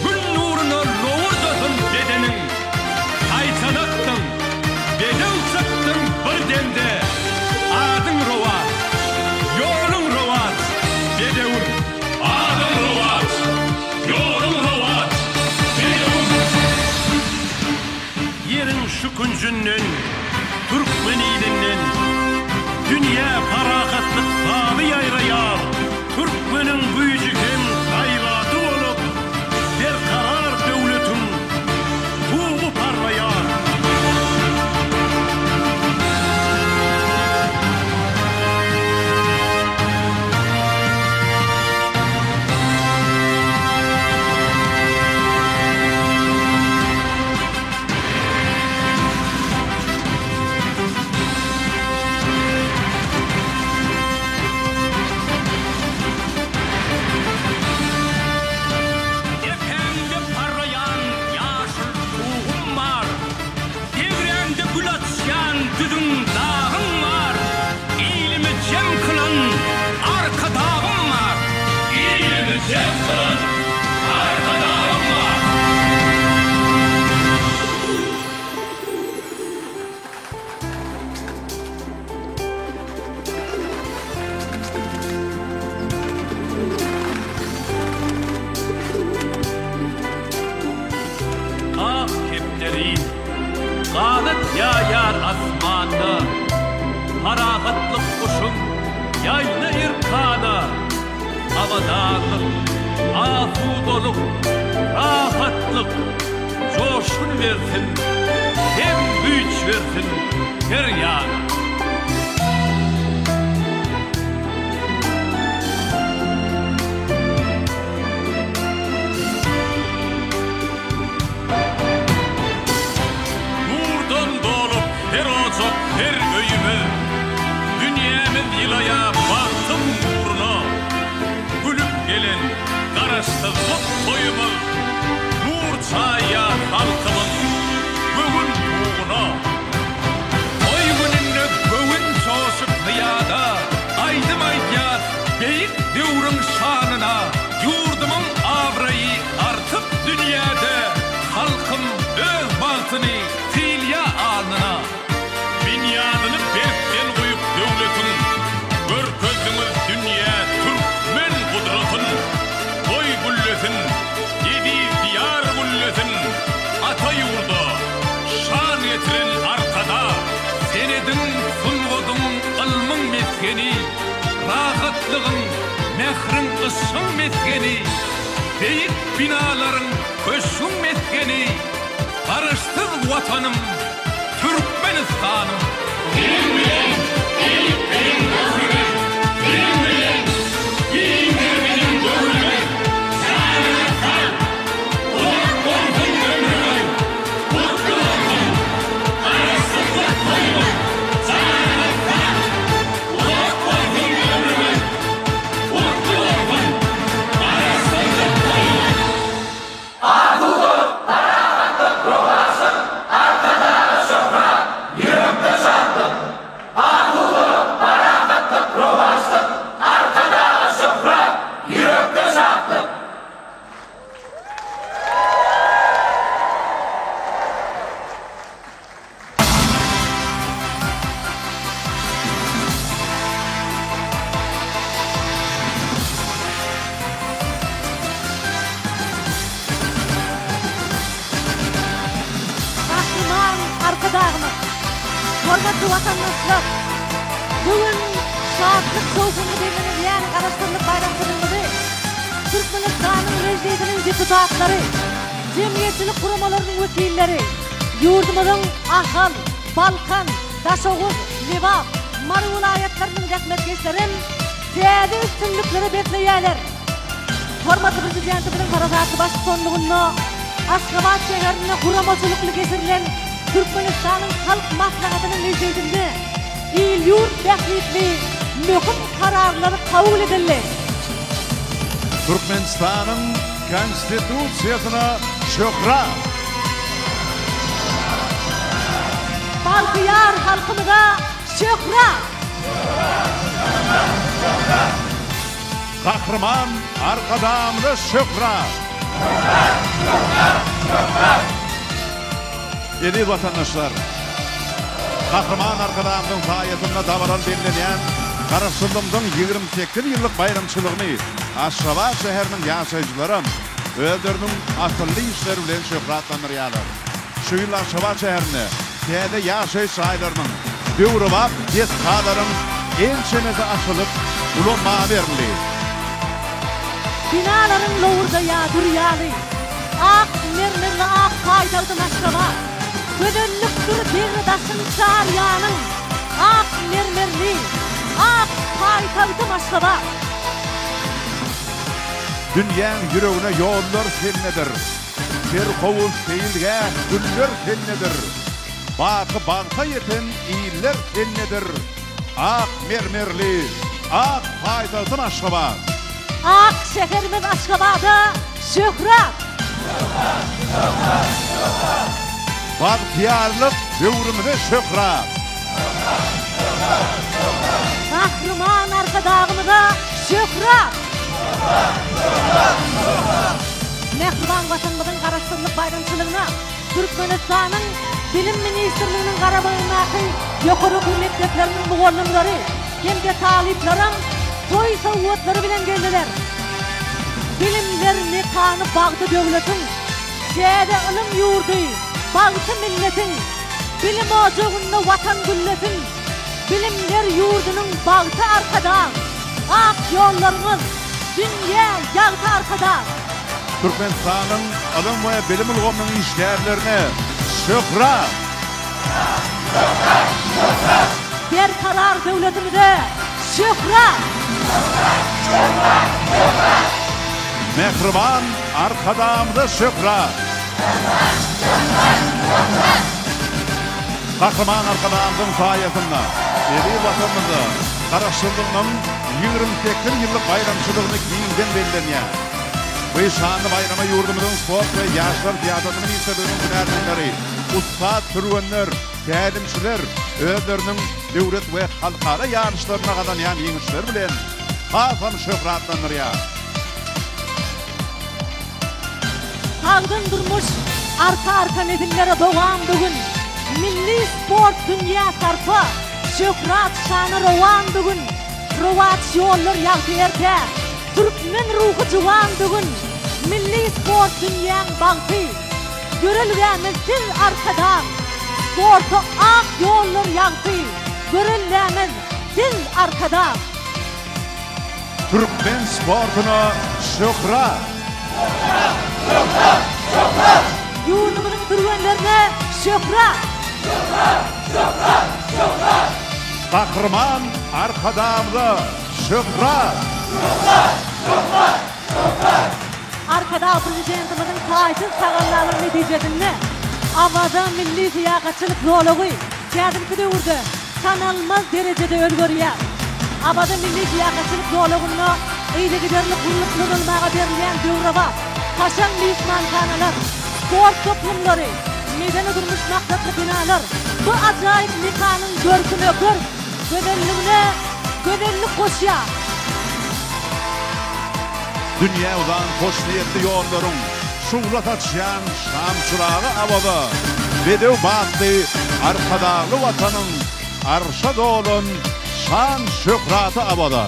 Gün nuruna lovurdasın dedenin. Ayçanaktın, dede uçaktın bir dende. Adın rovat, yolun rovat, dedevun. Adın rovat, yolun rovat, dedevun. Yerin şu küncünün, Türkmeniliğinin, dünya parakatlık sağlı yayrayar. Türkmenin büyücüken gayratı olup, berkarar devletin tuğu parlayar. Efendi parlayan yaşıl tuğum var. Devrende gül açan düdün dağın var. İlimi cem kılan arka dağım var. İlimi cem kılan arka dağım var. Ah heplerin kanat yayar asmanda. Parahatlık kuşum yaylı irkana. Havadanlık, afudoluk, rahatlık coşkun versin, hem güç versin her yana. Nurdan dolup her ocak her öyümü, dünyamız yılaya baktım uğruna. Gülüp gelen karıştırdık toyumu, nur çaya halkımın bugün tuğuna. Oy gününde bugün çoşup hıyada, aydım aydiyat beyik devrün şanına. Yurdumun avrayı artık dünyada, halkım öz baltını tilya alnına. Binyadını berkten koyup devletin, gör közümüz dünya Türkmen kudratın. Koy güllesin, yedi diyar güllesin, ata yurda şan getiren arkada. Senedin sungodun ılmın meskeni, rahatlığın mehrin ışın meskeni. Beyik binaların köşkün meskeni, barışsız vatanım Türkmenistan'ım. Benim bilen, benim gözüme, benim bilen, benim gözüme. Sana sal, kulak korkun ömrüme, mutlu olsun, arasızlık koyma. Sana sal, kulak korkun ömrüme, mutlu olsun, arasızlık koyma. Bahtiman arkadağımız, hormatlı vatandaşlar, bugün şahatlık soğukunlu birinin yani karıştırılıp bayram kılındığı Türkmenistan'ın rejidinin deputatları, cemiyetçilik kurumalarının vekilleri, yurdumuzun Ahal, Balkan, Daşoğuz, Livap, Mar vilayetlerinin rahmetkeşlerin değerli üstünlükleri bekleyenler. Hormatlı Prezidentimizin parazatı başı sonluğunda Aşgabat şehirine kuramacılıklı geçirilen Türkmenistan'ın halk maslahatının nezdinde il yurt behlitli mühim kararları kabul edildi. Türkmenistan'ın konstitusiyasına şöhret. Balkıyar halkımıza şöhret. Kahraman arkadamda şöhret. Edi vatandaşlar, kahraman arkadamdın sayesinde davaran belirlenen Karaşdyrlymyň 28 ýyllyk bayramçylygny Aşgabat şäheriniň ýaşaýjylary özleriniň asylly işleri bilen şöhratlandyrýarlar. Şu ýyl Aşgabat şäherini täze ýaşaýyş aýlarynyň döwrübap ýetgalaryň ençemesi açylyp ulanma berildi. Binaların loğurda ýadyrýaly. Ak mermerli ak paýdagdy Aşgabat. Gödönlükdür bir daşyn çarýanyň ak mermerli ak paýdagdy Aşgabat. Dünýäň ýüregine ýollar selnedir. Bir howuz seýilge güller selnedir. Baky banka ýeten iýler selnedir. Ak mermerli ak paýdagdy Aşgabat. Ak şeherimiz Aşgabat'a şöhret. Bagtyarlyk döwrümde şöhret. Kahraman arkadağımıza şöhret. Mehriban vatanımızın Karaşdyrlyk bayramçylygyna Türkmenistanyň Bilim Ministrliginiň garabağyndaky ýokary mekdepleriniň mugallimleri hem-de taliplerim toy sowgatlary bilen geldiler. Bilimlerini kany bagdy döwletiň, jäde ilim ýurdy, bagdy milletiň, bilim ojagyny watan gülletiň, bilimler ýurdunyň bagdy arkadaň, ak ýollaryňyz, dünýä ýagty arkadaň. Türkmenistanyň ilim we bilim ulgamynyň işlerlerine şöhret. Berkarar döwletimize şöhret. Mehriban arkadamda şöhret. Kahraman arkadamdın sayesinde edi vatanymyzy Karaşdyrlygyň 28 ýyllyk bayramçylygyny giňden bellenýär. Bu şanly bayrama ýurdumyzyň sport we ýaşlar teatrlarynyň ýetirdiğiniň günärdenleri, ustad türwenler, tälimçiler özleriniň döwlet we halkara ýanyşlaryna gadanýan ýeňişler bilen hasam şöhratlandyrýar. Salgın durmuş arka nedimlere doğan bugün milli sport dünya tarpı şöhret şanı rowan bugün rowat ýollar ýagtyrda Türkmen ruhu jywan bugün milli sport dünýäň bagty görülgämiz dil arkadan sportu ak ýollar ýagty görülgämiz dil arkadan Türkmen sportuna şöhret. Yurdumuzun türwenlerine şöhret. Kahraman arkadamda şöhret. Arkada prezidentimizin taýsız sagallanyň netijesinde awada milli ziýagatçylyk rolugy kädimki döwürde sanalmaz derejede özgerýär. Awada milli ziýagatçylyk rolugyny eýle giderli gurulmaga berilýän döwraba taşan mehmankanalar, sport toplumlary, medeni durmuş maksatly binalar bu ajaýyp nikanyň görküne gör, gözellik goşýar. Dünya udan hoş niyetli ýollaryň şuwlat açýan şam çyragy awada bedew batdy arkadaly watanyň arşa dolan şan şöhraty awada.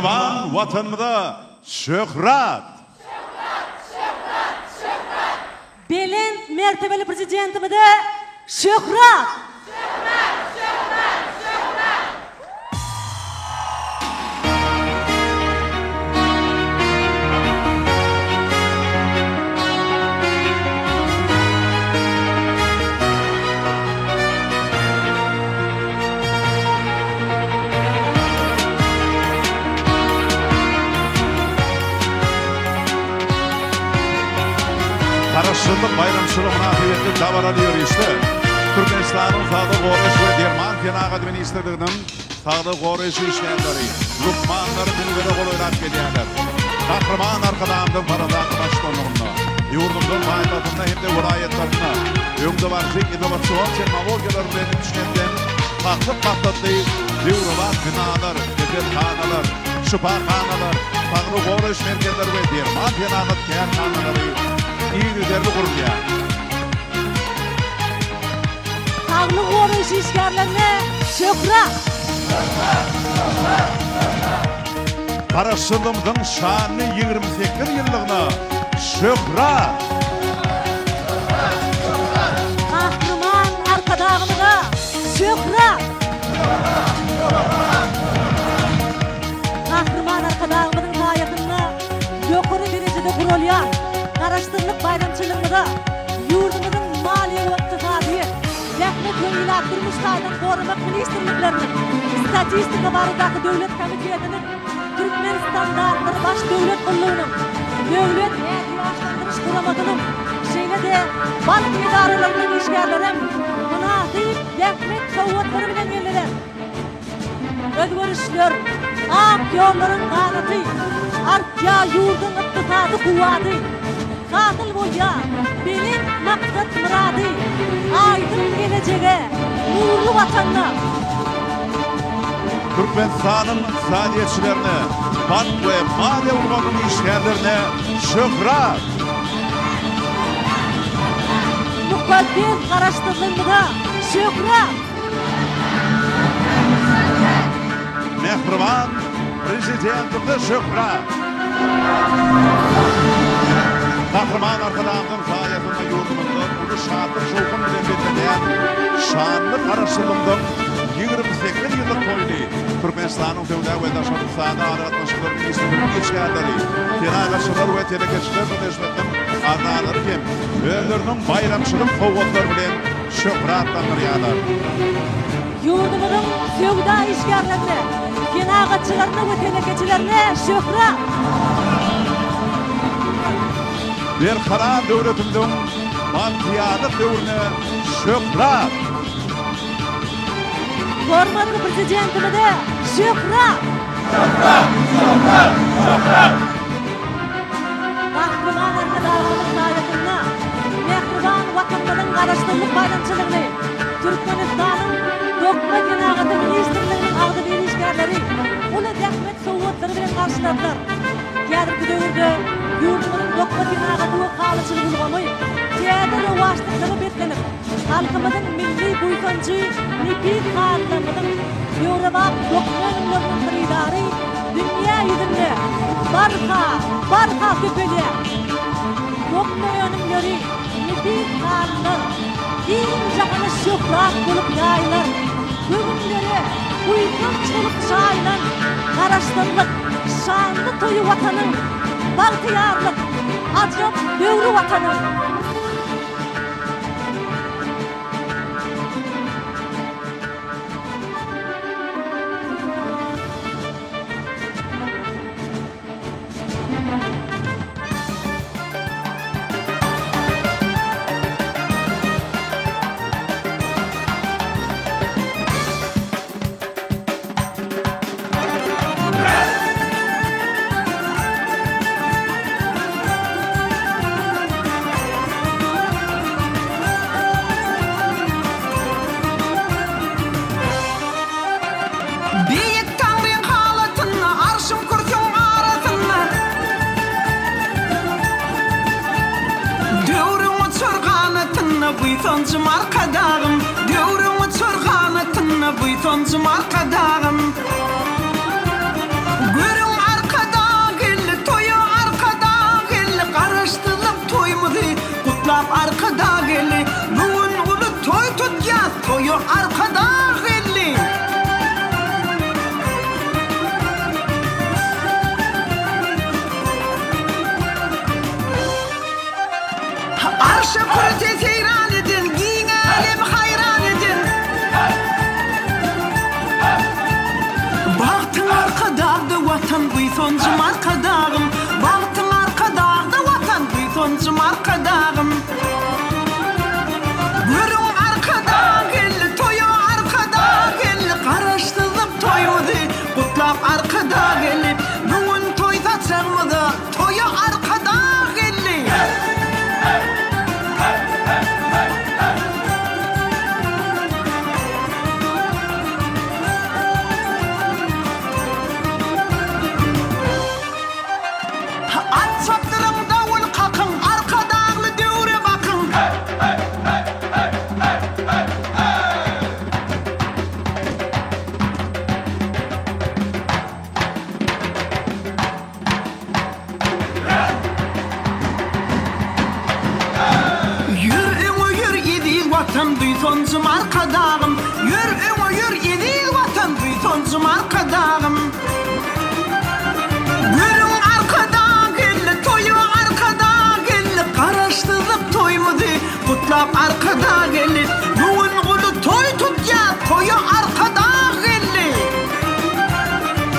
Mehribon vatanımda şöhret. Belin mertebeli prezidentimide şöhret. Karışıklık bayramçılığı münasebetli davar alıyor işte. Türkmenistan'ın Sağda Qoreş ve Derman Fenagat Ministerliğinin Sağda Qoreş işlerleri, Lukmanları günüvere kol oynat geliyorlar. Kahraman arkadağımdın paradağını başkanlığına, yurdumdun paylaşımına hem de vilayetlerine, öngde varcık inovasyon teknolojiyalarını düşünenden, farklı patlatlı devruvat binalar, teferkanalar, şüphakanalar, Sağda Qoreş merkezleri ve Derman Fenagat kerkanaları, iyi düzenli kurulya. Sağlı Qoreş işgərlərine şöhret. Karaşılımdın şanını 28 yıllığına şöhret. Kahraman arkadağımıza şöhret. Kahraman arkadağımızın hayatını yukarı derecede kurulyan Karaştırlık bayramçılığında yurdumuzun maliye ve iktisadiye Yakmet ve ilattırmış saydan korumak ministerliklerinin statistika barıdaki devlet komitetinin Türkmenistan dağıtları baş devlet kulluğunun devlet ihtiyaçlandırış kuramadının şeyle de balık idarelerinin işgərlərim münasip yakmet savvatları bilen yerliler özgörüşler ak yolların kanatı artya yurdun iktisadı kuvvatı Katıl boya, benim maksat muradı, aydın geleceğe, nurlu vatanına. Türkmenistan'ın iqtisadiyetçilerine, bank ve maliye urmanın işgərlərine şöhret. Mukaddes araştırılımda şöhret. Mehribon prezidentimde şöhret. Kahraman arkadağımdın sayesinde yurdumuzda bunu şanlı şovkun bilen betlenen şanlı Karaşılımdın 28 yıllık toyunu Türkmenistan'ın Devlet ve Daşanlıstan'da aratmışlar ministerinin geçerleri tenagaçılar ve telekeçiler birleşmekten anaları hem öllerinin bayramçılık kovvatlar bilen şöhretlanıryalar. Yurdumuzun sevda işgərlərine, tenagaçılarına ve telekeçilerine şöhret. Berkarar devletimden mantiyalık devrine şöhret. Hormatlı prezidentimide şöhret. Kahraman arkadağımız sayesinde Mehribon vatanımızın Karaştırlık bayramçılığını Türkmenistan'ın Dokma Fenagatı Ministerliğinin ağdı bir işgərləri ulu zahmet soğutları bilen karşıladılar. Gelirki dövrde yurdumuzun Dokma Fenagatı ve kalıçılı bulgamı tiyadırı vaştıkları betlenip halkımızın milli buysancı nefis kağıtlarımızın Yoruba Dokma önümlerinin kırıdarı dünya yüzünde barka köpeli Dokma önümleri nefis kağıtlar en jahanı şöhret bulup yayılır. Bugünleri uygunçuluk çayla Karaştırlık şanlı toyu vatanın baltıyarlık acıp dövrü vatanın. Buytoncum arkadağım Dövrümü çorğanatınna buytoncum arkadağım Görün arkada gelli. Arşa kurte seyran edin, giyin alem hayran edin. Baktın arkadağda vatan buysoncum arkadağım. Baktın arkadağda vatan buysoncum arkadağım. Görün arkada gelli, toyu arkada gelli. Karaştırıp toymadı, kutlap arkada gelli. Bugün toyda çağmadı, toyu arkada gelli. At çaptırım davul kakın, arkadağlı dövre bakın. Yür yedil vatan duysoncum arkadağım. Yür yedil vatan duysoncum arkadağım. Görün arkada gelli, toyu arkada gelli. Karaştırıp toymadı, kutlap arkada gelli. Bugün kulu toy tut ya, toyu arkada gelli.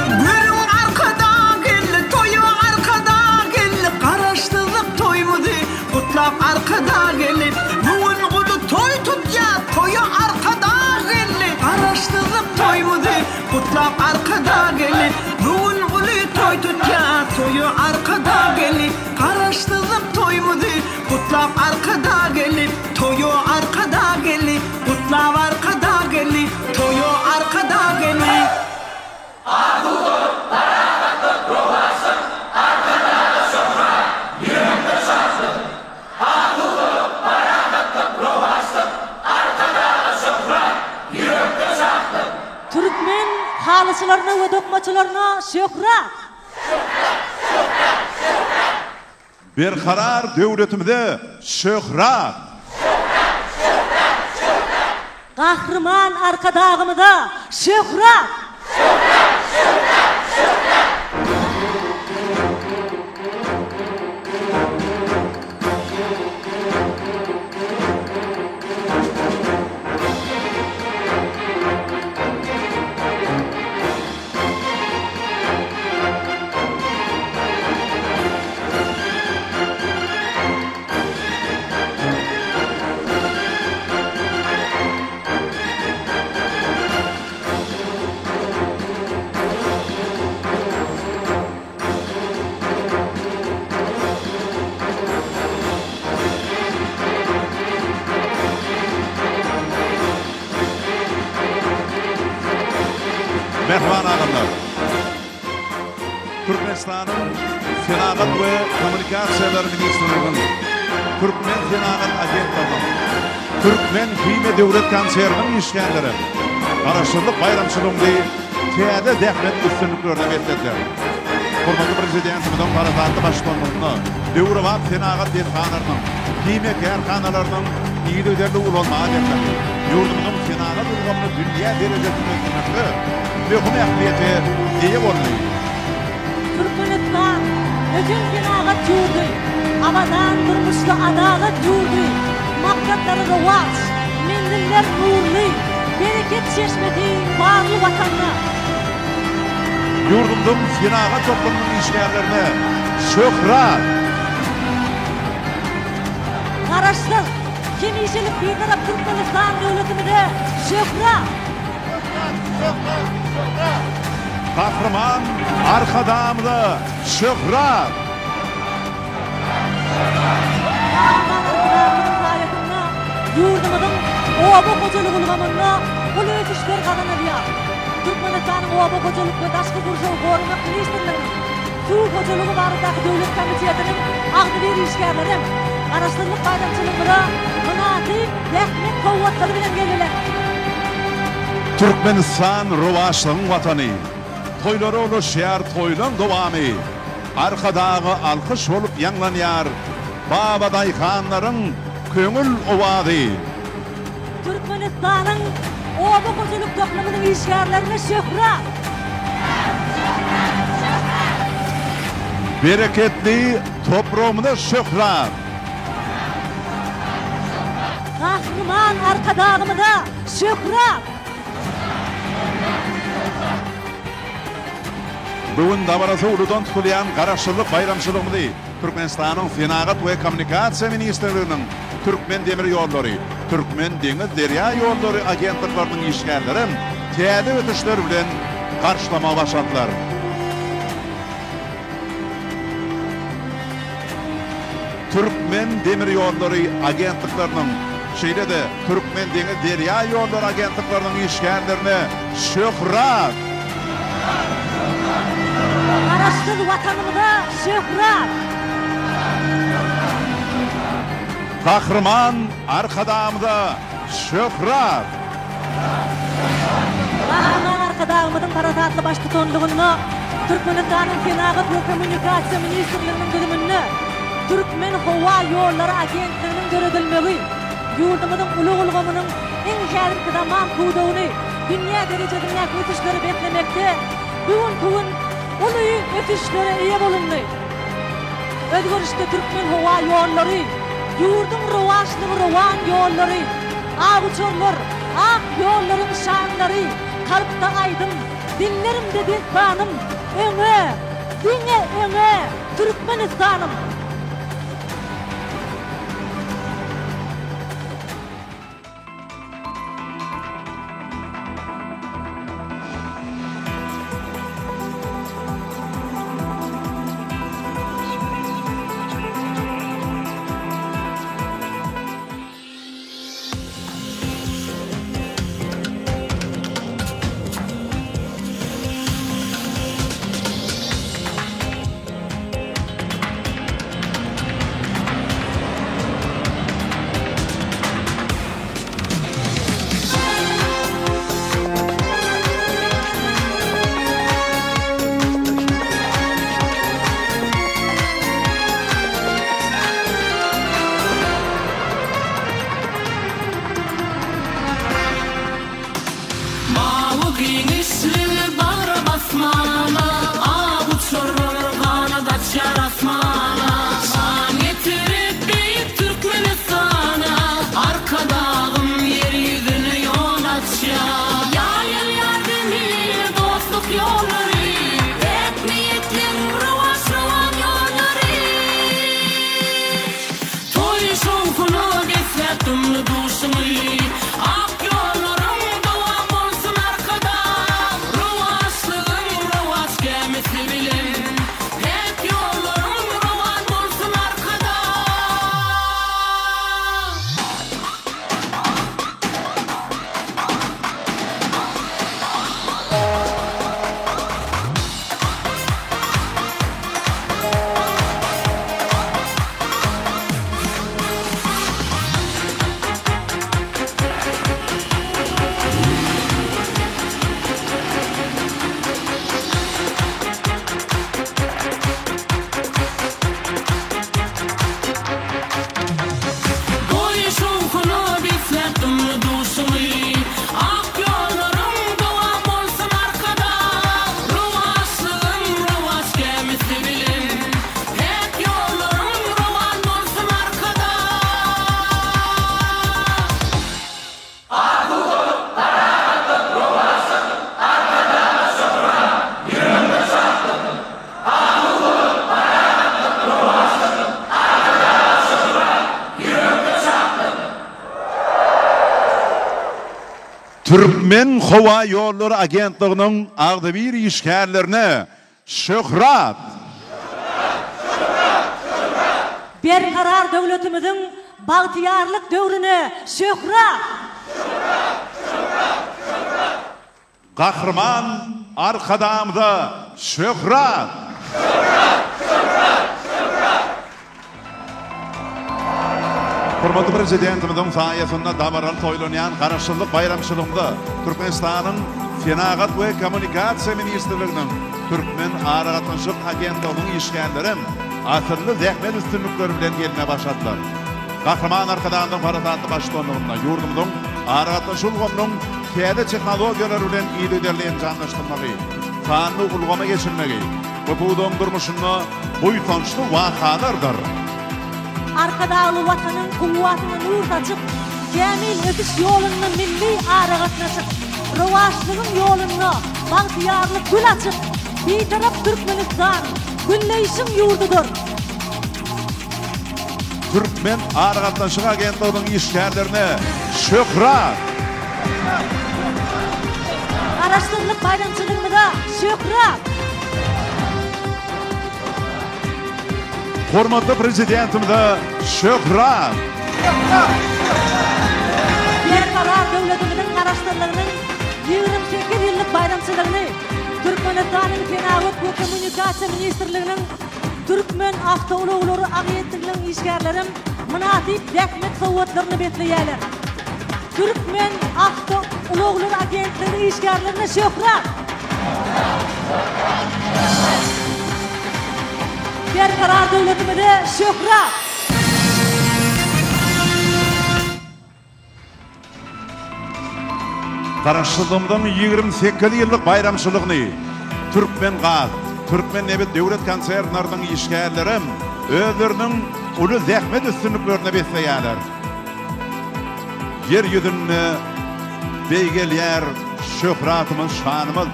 Görün arkada gelli, toyu arkada gelli. Karaştırıp toymadı, kutlap arkada gelli. Bugün kulu toy tut ya, toyu arkada gelli. Karaştırıp toymadı, kutlap arkada gelli. Bugün kulu toy tut ya, toyu arkada gelli. Karaştırıp toymadı, kutlap arkada gelli. Toyu arkada gelli, kutlap arkada gelli. Toyu arkada gelli. Türkmen halıçylaryna we dokmaçylaryna şöhret. Bir karar devletimizde şöhret. Kahraman arkadağımıda şöhret. Mehman ağamlar. Türkmenistan'ın Senagat ve Kommunikasiyalar Ministrliğinin Türkmen Senagat Agentliğinin Türkmen Kıyme Devlet Kanserinin işgənləri Karaştırlık bayramçılığında tiyade dehmet üstünlüklerine betlediler. Hurmatly Prezidentimizin paratatlı başkanlığını Devrevat Senagat Detkanlarının Kıyme Kerkanalarının iyi öderli ulanmağa dekler. Yurdumuzun Senagat ulgamını dünya derecesinde etmekte Mehum ehliyeti iyi olmalı. Türkmenistan bütün senagat yurdu, abadan durmuşlu adalet yurdu, maksatları rıvaç, mendiller nurlu, bereket çeşmeti bağlı vatanına. Yurdumuzun senagat toplumunun işgərlərine şöhret. Karaştır, kimicilik bir taraf Türkmenistan devletimide şöhret. Kahraman arkadağımda şöhret. Yurdumuzun oba kocalık ulgamında ulu ötüşler kazanabiliyor. Türkmenistan'ın oba kocalık ve taşkı kurşağı korumak ministerlerinin su kocalığı barıdaki devlet komitiyatının ağdı bir işgərlerim araştırılık bayramçılığında kınaati rahmet kuvvetleri bilen gelirler. Türkmenistan rovaşlığın vatanı. Toyları oluşyar toylan dovamı. Arkadağı alkış olup yanlanıyar. Babadaykanların köngül ovadı. Türkmenistan'ın Oba koçuluk toplumunun işgärlerine şöhret. Bereketli toprağımda şöhret. Kahraman arkadağımda şöhret. Bugün dabarası uludan tutulayan garaşçılık bayramçılığımızı Türkmenistan'ın Fenagat ve Kommunikasiya Ministerliğinin Türkmen Demir Yolları, Türkmen Deniz Derya Yolları agentliklerinin işgärleri täze ötüşler bilen karşılama başladılar. Türkmen Demir Yolları agentliklerinin de Türkmen Deniz Derya Yolları agentliklerinin işgärlerine şöhret. Garaşsız vatanımda şöhret. Kahraman arkadağımda şöhret. Kahraman arkadağımızın paratatlı baş tutonluğunu, Türkmenistan'ın Fenagat ve Kommunikasiya Ministerliğinin güdümünü, Türkmen Hava Yolları Agentliğinin göredilmeli, yurdumuzun ulu-ulğumunun en şerifli zaman kuduğunu, dünya derecesinde ötüşleri beklemekte, bugün ulu ötüşlere iyi bulundu. Özgürüşte Türkmen Hava Yolları, yurdun rıvaşlı rıvan yolları, ağ uçurlar, ak yolların şanları, kalpta aydın, dinlerimde destanım, öne, Türkmenistan'ım. Türkmen Hava Yolları Agentliğinin Ağdabir işgärlerine şöhret. Berkarar devletimizin bagtiyarlık dövrüne şöhret. Kahraman arkadağımda şöhret. Hurmatly Prezidentimizin sayesinde davaral toylanayan garaşçılık bayramçılığında Türkmenistan'ın Fenagat ve Kommunikasiya Ministerliğinin Türkmen Aragatlaşık Agentliğinin işgärleri asırlı zähmet üstünlükleri bilen gelmeye başladılar. Kahraman arkadağının paratatlı başlanığında yurdumuzun Aragatlaşık täze tehnologiýalar bilen ýygyderleýän janlaşdyrmagy, sanyny ulgama geçirmegi we bu durmuşyny boýtançly wakalardyr. Arkadağı vatanın kuvvetine nur saçıp, cemil ötüş yolunu milli aragatnaşıp, rövaşlığın yolunu bahtiyarlık gül açıp, bir taraf Türkmenistan, gülleyişim yurdudur. Türkmen aragatnaşyk agentliginiň işgärlerine şöhrat. Araşdyrlyk bayramçylygynda şöhrat. Hormatly prezidentimde şöhrat. Berkarar döwletimizin garaşdyrlygynyň 28 ýyllyk bayramçylygyny Türkmenistanyň Tenawut we Kommunikasiýa ministrliginiň Türkmen awtolawlary agentliginiň işgärlerim münasip rahmet sowatlaryny betleýärler. Türkmen awtolawlary agentligi işgärlerine şöhrat. Berkarar döwletimizde şöhrat. Garaşdyrlygymyň 28 ýyllyk bayramçylygyny Türkmen Gaz, Türkmen Nebet Döwlet konsernarynyň işgärlerim özleriniň uly zähmet üstünliklerini besleýärler. Yer ýüzüne beýgelýär şöhratymyz, şanymyz,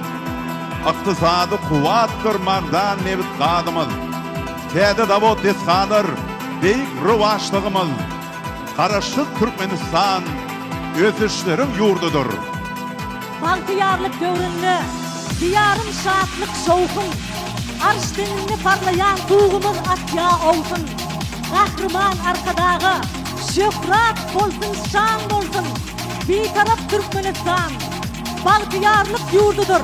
ykdysady kuwatdyr mardan Nebet Gazymyz. Täze Dawud deshaner, beýik röwaşlygymyz. Garaşly Türkmenistan ösüşleriň ýurdudyr. Bahtiyarlyk döwründe, diyarym şatlyk şowkun, arş deninde parlayan tuğumuz atya olsun. Gahrman arkadağı, şöhrat bolsun, şan bolsun. Bir taraf Türkmenistan, bahtiyarlyk yurdudur.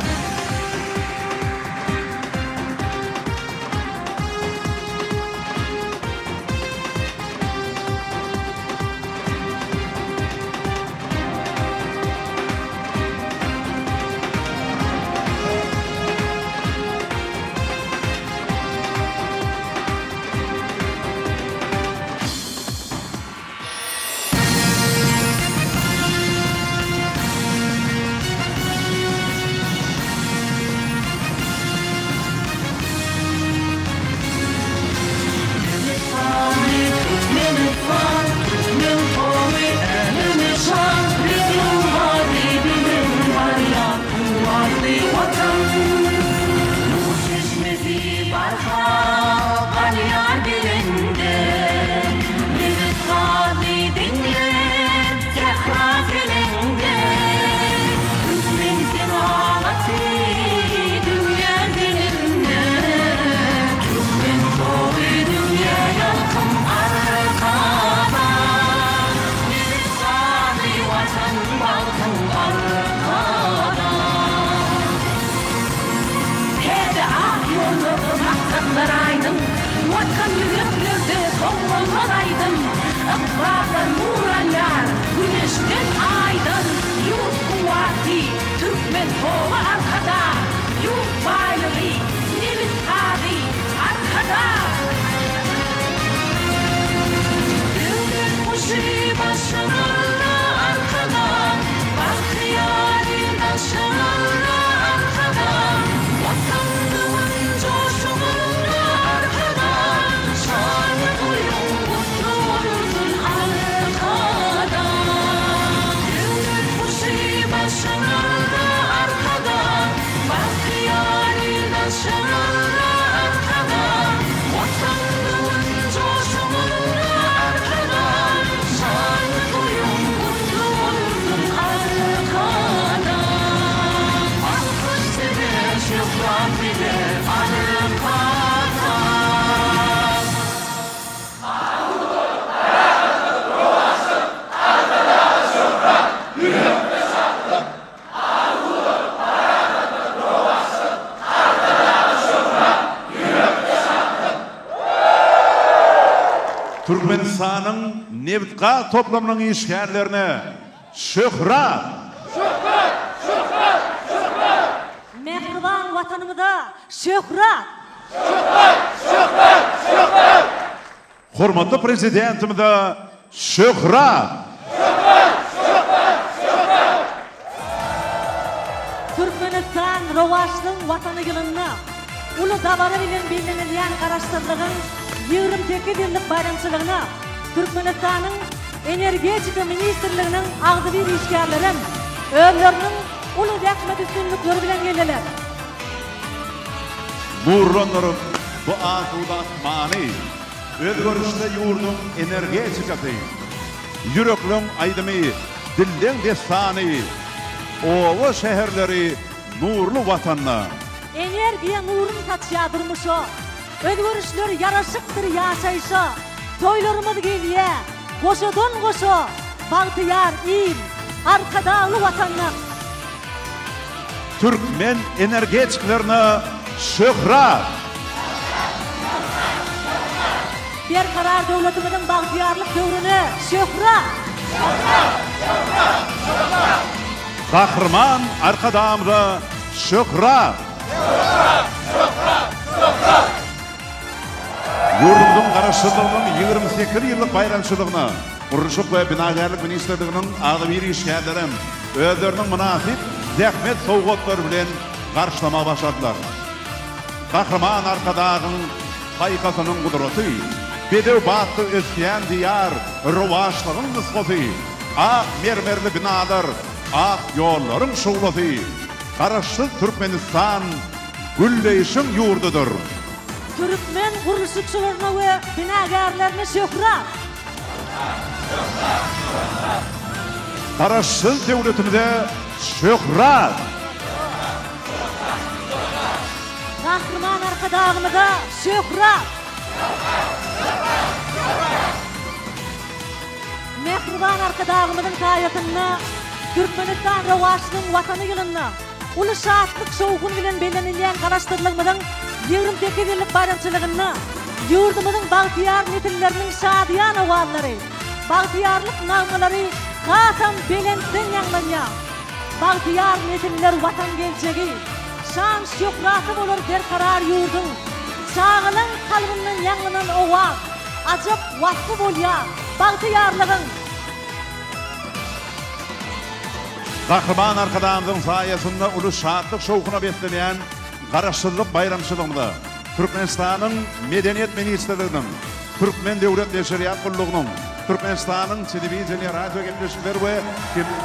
Türkmenistanyň Nebet Gaz toplamynyň işgärlerine şöhrat. Mehriban vatanymyza şöhrat. Hormatly prezidentimde şöhrat. rowaşlygyň watany ýylyny, uly dabara bilen bellenilýän garaşdyrlygyň 28 ýyllyk bayramçylygyna Türkmenistanyň Energetika Ministrliginiň agdy bir işgärleri özleriniň uly rähmet üstünlükleri bilen geldiler. Nurlanlarım bu asuda mani özgörüşde yurdun energetikası yürekliň aýdymy dilden destany owa şäherleri nurlu watanyna energiýa nurun taşýadyrmyşo özgörüşler yaraşykdyr ýaşaýşa toýlarymyz gelýä goşadan goşa bagtyar il arkadaly watanyna Türkmen energetiklerine şöhret bir karar döwletimiziň bagtyarlyk döwrüne şöhret Kahraman arkadamda şöhret Yurdumuzun garaşdyrlygynyň 28 ýyllyk bayramçylygyna Uruşuk we Binagarlyk Ministrliginiň agdy bir işgärleri özleriniň münasip zähmet sowgatlary bilen garşylama başladylar. Kahraman arkadagyň haýkatynyň gudraty, bedew batdy ösýän diýar rowaşlygyň nysgaty, ak mermerli binalar, ak ýollaryň şowlaty, garaşsyz Türkmenistan gülleyişiň ýurdudyr. Türkmen gurulşykçylaryna we binagarlaryna şöhret. Garaşsyz döwletimize şöhret. Kahraman arkadagymyza şöhret. Mehriban arkadagymyzyň taýatyny Türkmenistan rowaşlygyň watany ýylyna uly şatlyk şowgun bilen bellenilýän garaşdyrlygymyzyň 28 ýyllyk bayramçylygyny ýurdumyzyň bagtyar netilleriniň şadýan awallary, bagtyarlyk namalary gatam belenden ýanglanýar. Bagtyar netiller watan geljegi, şan şöhraty bolar berkarar ýurdun. Çağının kalbından ýanglanan owak, ajab wagty bolýar, bagtyarlygyň. Kahraman arkadamyzyň saýasynda uly şatlyk şowkuna beslenýän garaşsyzlyk bayramçylygynda Türkmenistanyň Medeniýet Ministrliginiň, Türkmen Döwlet Neşriýat Gullugynyň, Türkmenistanyň telewiziýa we radio gepleşikleri we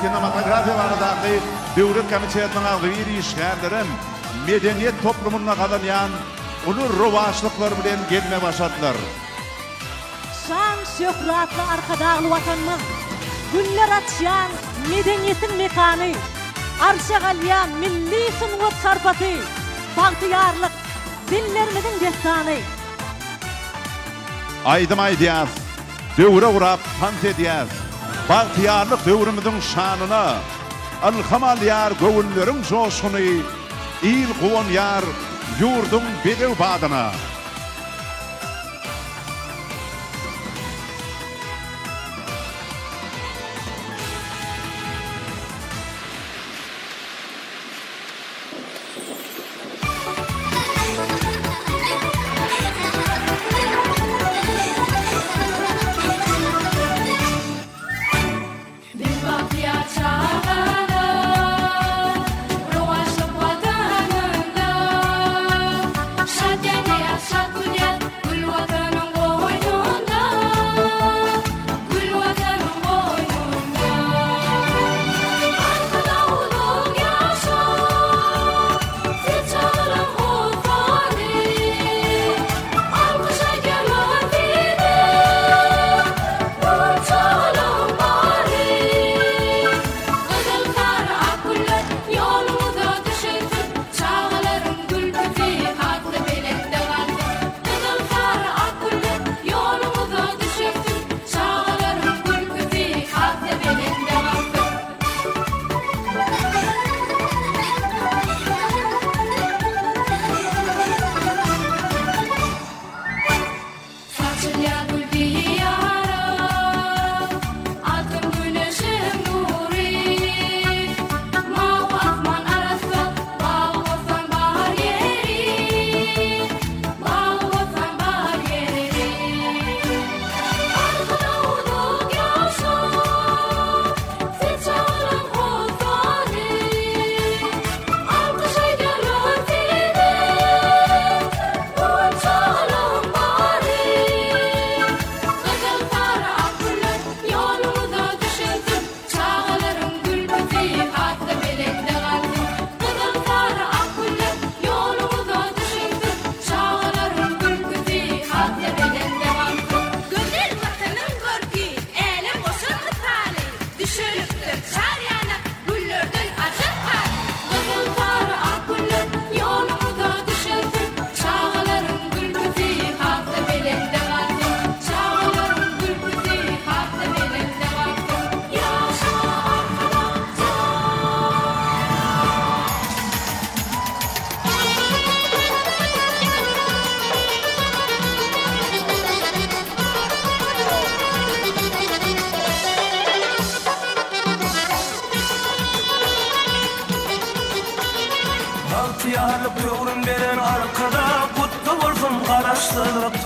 kinematografiýa baradaky döwlet komitetiniň agdy bir işgärleri medeniýet toplumuna galanýan uly rowaşlyklar bilen gelme başladylar. Şan şöhratly arkadaly watanyň güller açýan medeniýetiň mekany, arşa galýan milli sungat sarpaty, bagtyarlyk dillerimiziň destany. Aýdym aýdýas, döwre urap pant edýäs, bagtyarlyk döwrümizin şanyna, alhamal ýar göwünleriň joşuny, il gowan ýar ýurdun bedew badyna. Shut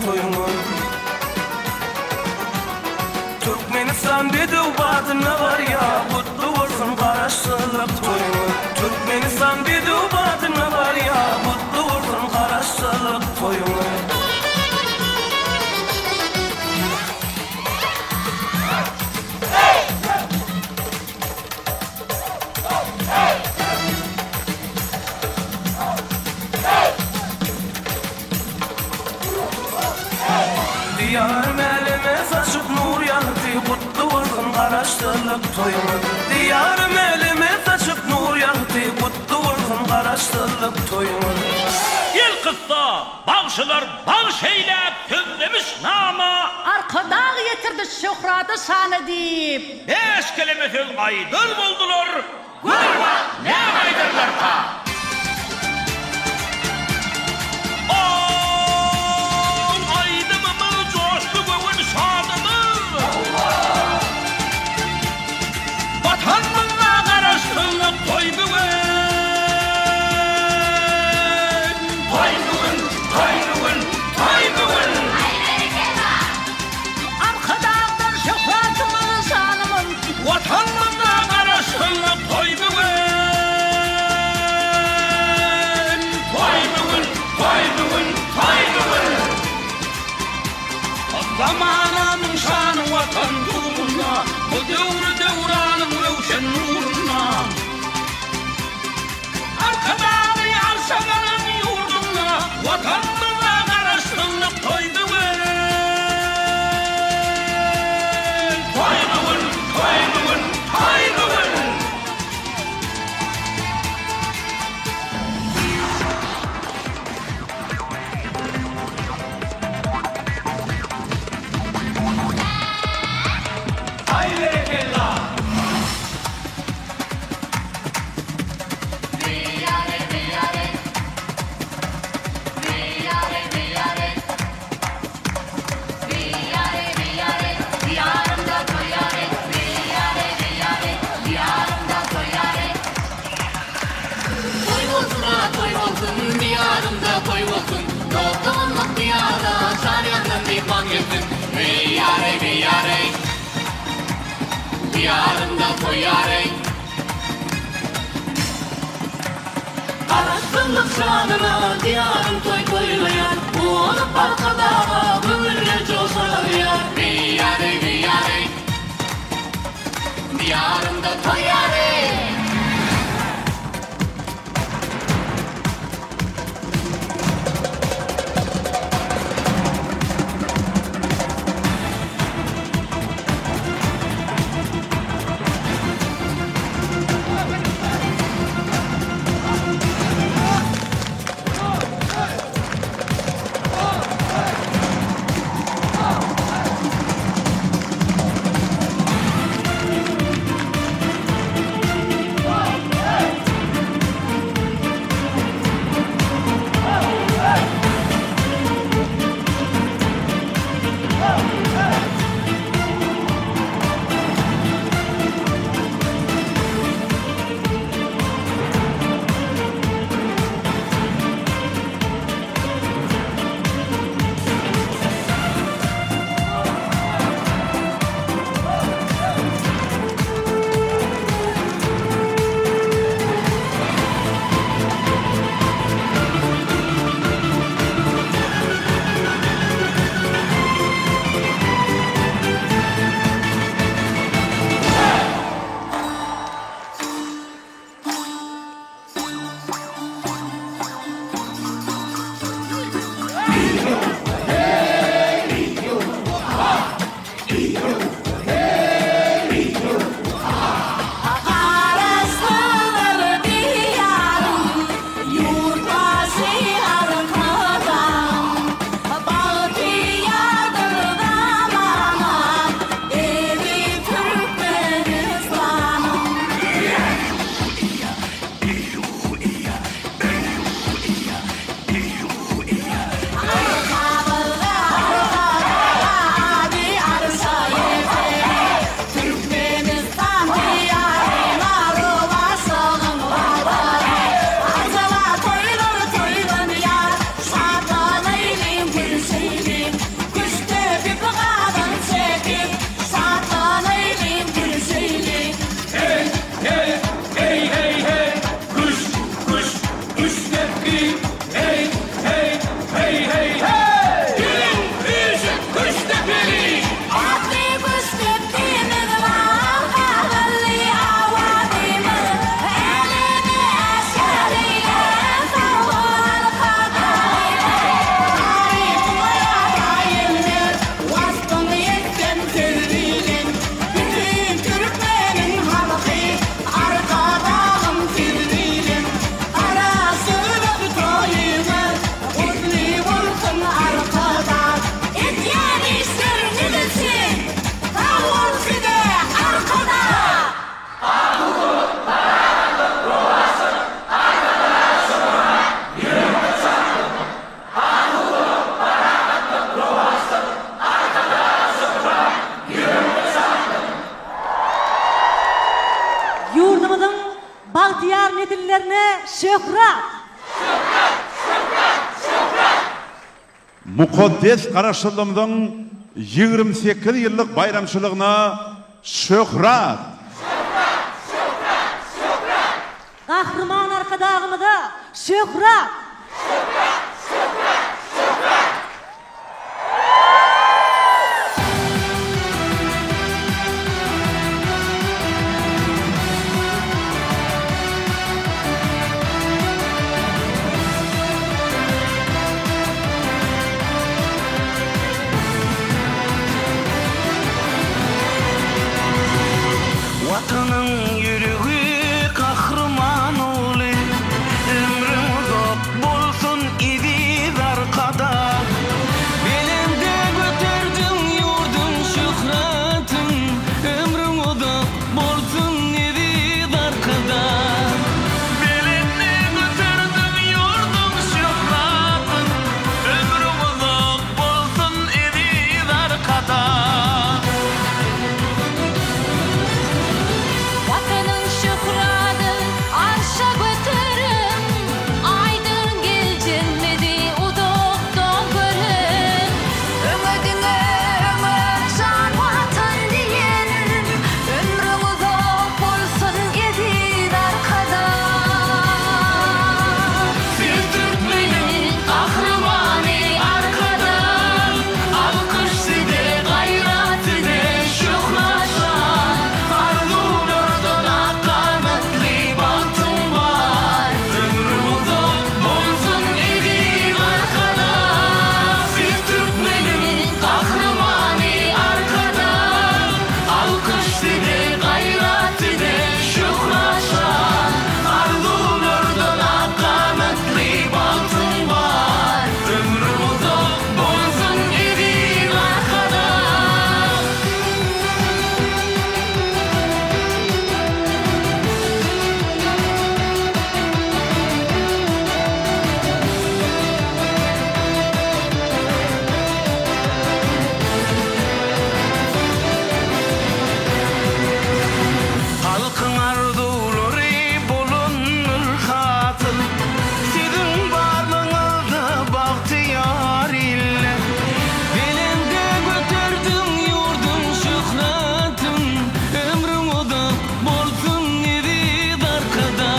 toyunu. Türkmenistan dedi badına var ya, kutlu olsun Karaştırlık toyunu. Türkmenistan dedi badına var ya, kutlu olsun Karaştırlık toyunu. Diyarım elime saçıp nur yaktı, kutlu olsun Karaştırlık toyunu. Diyarım elime saçıp nur yaktı, kutlu olsun Karaştırlık toyunu. El kızda bağışılar bağış eylep tövlemiş nama. Arkadan getirdi şöhratı şanı deyip. 5 kilometre aydır buldular. Gurma ne aydırlar ta. Vatanımla Karaştırlık toy bugün. Toy bugün, toy bugün, toy bugün. Arkadan şöhratımın şanımın. Vatanımla Karaştırlık toy bugün. Toy bugün, toy bugün, toy bugün. Zamanın şanı vatan uğruna, bu devri devranın revşen nuruna. Arkadan yarşamanın yurduna, vatanına Karaştırlık toydu ben. Toydu ben, toydu ben, toydu ben. Karaştırlık şanına diyarım toy koylayan, bu onu arkada gönülle coşarıyor. Diyare, diyare, diyarımda toyare. şöhret. Mukaddes garaşdyrlygymyzyň 28 ýyllyk bayramçylygyna şöhret. Gahrman arkadagymyza şöhret. Vatanın yürüğü kahraman oğlu, ömrüm uzak bolsun idi arkada. Belimde götürdüm yurdum şöhretim, ömrüm uzak bolsun idi arkada. Belimde götürdüm yurdum şöhretim, ömrüm uzak bolsun idi arkada. Vatanın şükradı arşa götürüm, aydın gelcilmedi uduktan görüm. Ömedine ömür can vatan diyelim, ömrüm uzak bolsun edin arkada. Siz Türkmenin kahramanı arkada, alkış size gayret size şükranlar. Arzulardan akametli bahtım var, ömrüm uzak bolsun edin arkada. Siz Türkmenin kahramanı arkada, alkış size gayret size şükranlar. Arzulardan akametli bahtım var, ömrüm uzak bolsun edin arkada. Halkın arzuları bulunur hatın, sizin varlığınızda bahtiyar ille. Belimde götürdüm yurdum şöhretim, ömrüm uzak bolsun edin arkada.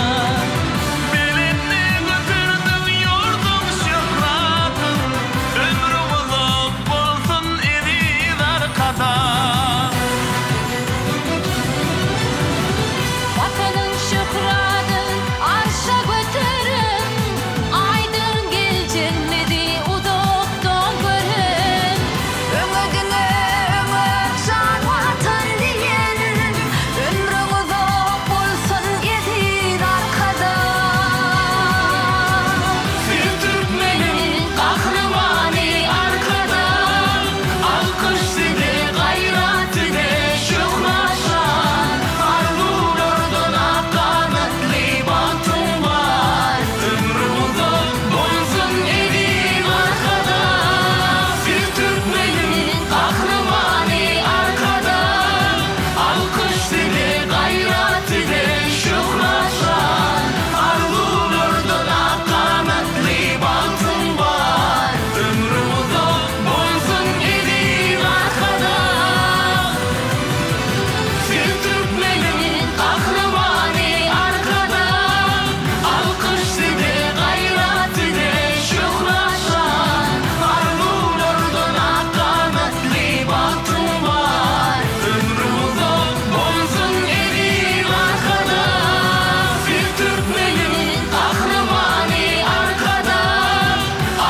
Belimde götürdüm yurdum şöhretim, ömrüm uzak bolsun edin arkada. Vatanın şükradı arşa götürüm, aydın gelcilmedi uduktan görüm. Ömedine ömür can vatan diyelim, ömrüm uzak bolsun edin arkada. Siz Türkmenin kahramanı arkada, alkış size gayret size şükranlar. Arzulardan akametli bahtım var, ömrüm uzak bolsun edin arkada. Siz Türkmenin kahramanı arkada, alkış size gayret size şükranlar. Arzulardan akametli bahtım var, ömrüm uzak bolsun edin arkada. Siz Türkmenin kahramanı arkada, alkış size gayret size şükranlar. Arzulardan akametli bahtım var, ömrüm uzak bolsun edin arkada. Siz Türkmenin kahramanı arkada,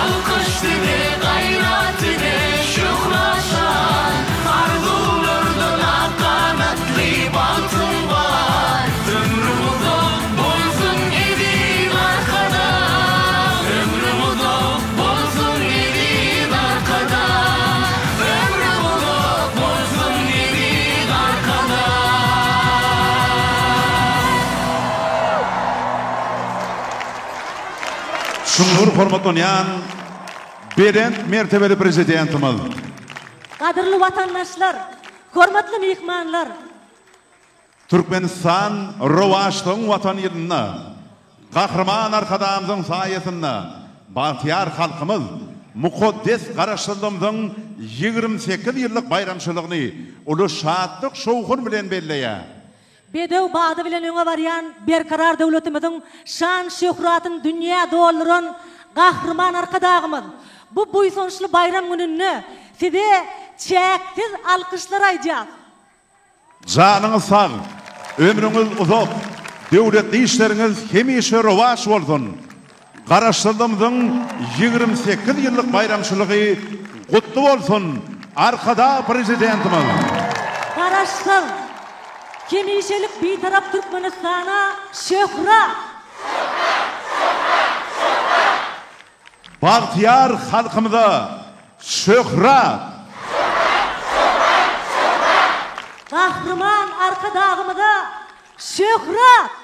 alkış size gayret size şükranlar. Arzulardan akametli bahtım var, ömrüm uzak bolsun edin arkada. Ömrüm uzak bolsun edin arkada. Ömrüm uzak bolsun edin arkada. Şundur hormatlanýan berent mertebeli prezidentimiz. Kadırlı vatandaşlar, hormatly mehmanlar, Türkmenistan rowaşdyň watan ýerine Kahraman arkadamızın sayesinde bahtiyar halkımız mukaddes garaşdyrlygymyzyň 28 ýyllyk bayramçylygyny uly şatlyk şowkun bilen belleýär. Bedew bady bilen öňe barýan berkarar döwletimiziň şan şöhratyn dünýä dolandyran gahryman arkadagymyz bu buýsunçly bayram gününi size çäksiz alkyşlar aýdýar. Janyňyz sag, ömrüňiz uzak, döwletli işleriňiz hemişe rowaş bolsun. Garaşdyrlygymyzyň 28 ýyllyk bayramçylygy gutly bolsun. Arkada prezidentimiz. Garaşdyr. Kemişelik bitarap Türkmenistana şöhrat. Bahtiyar halkımıza şöhrat. Gahryman arkadagymyza şöhrat.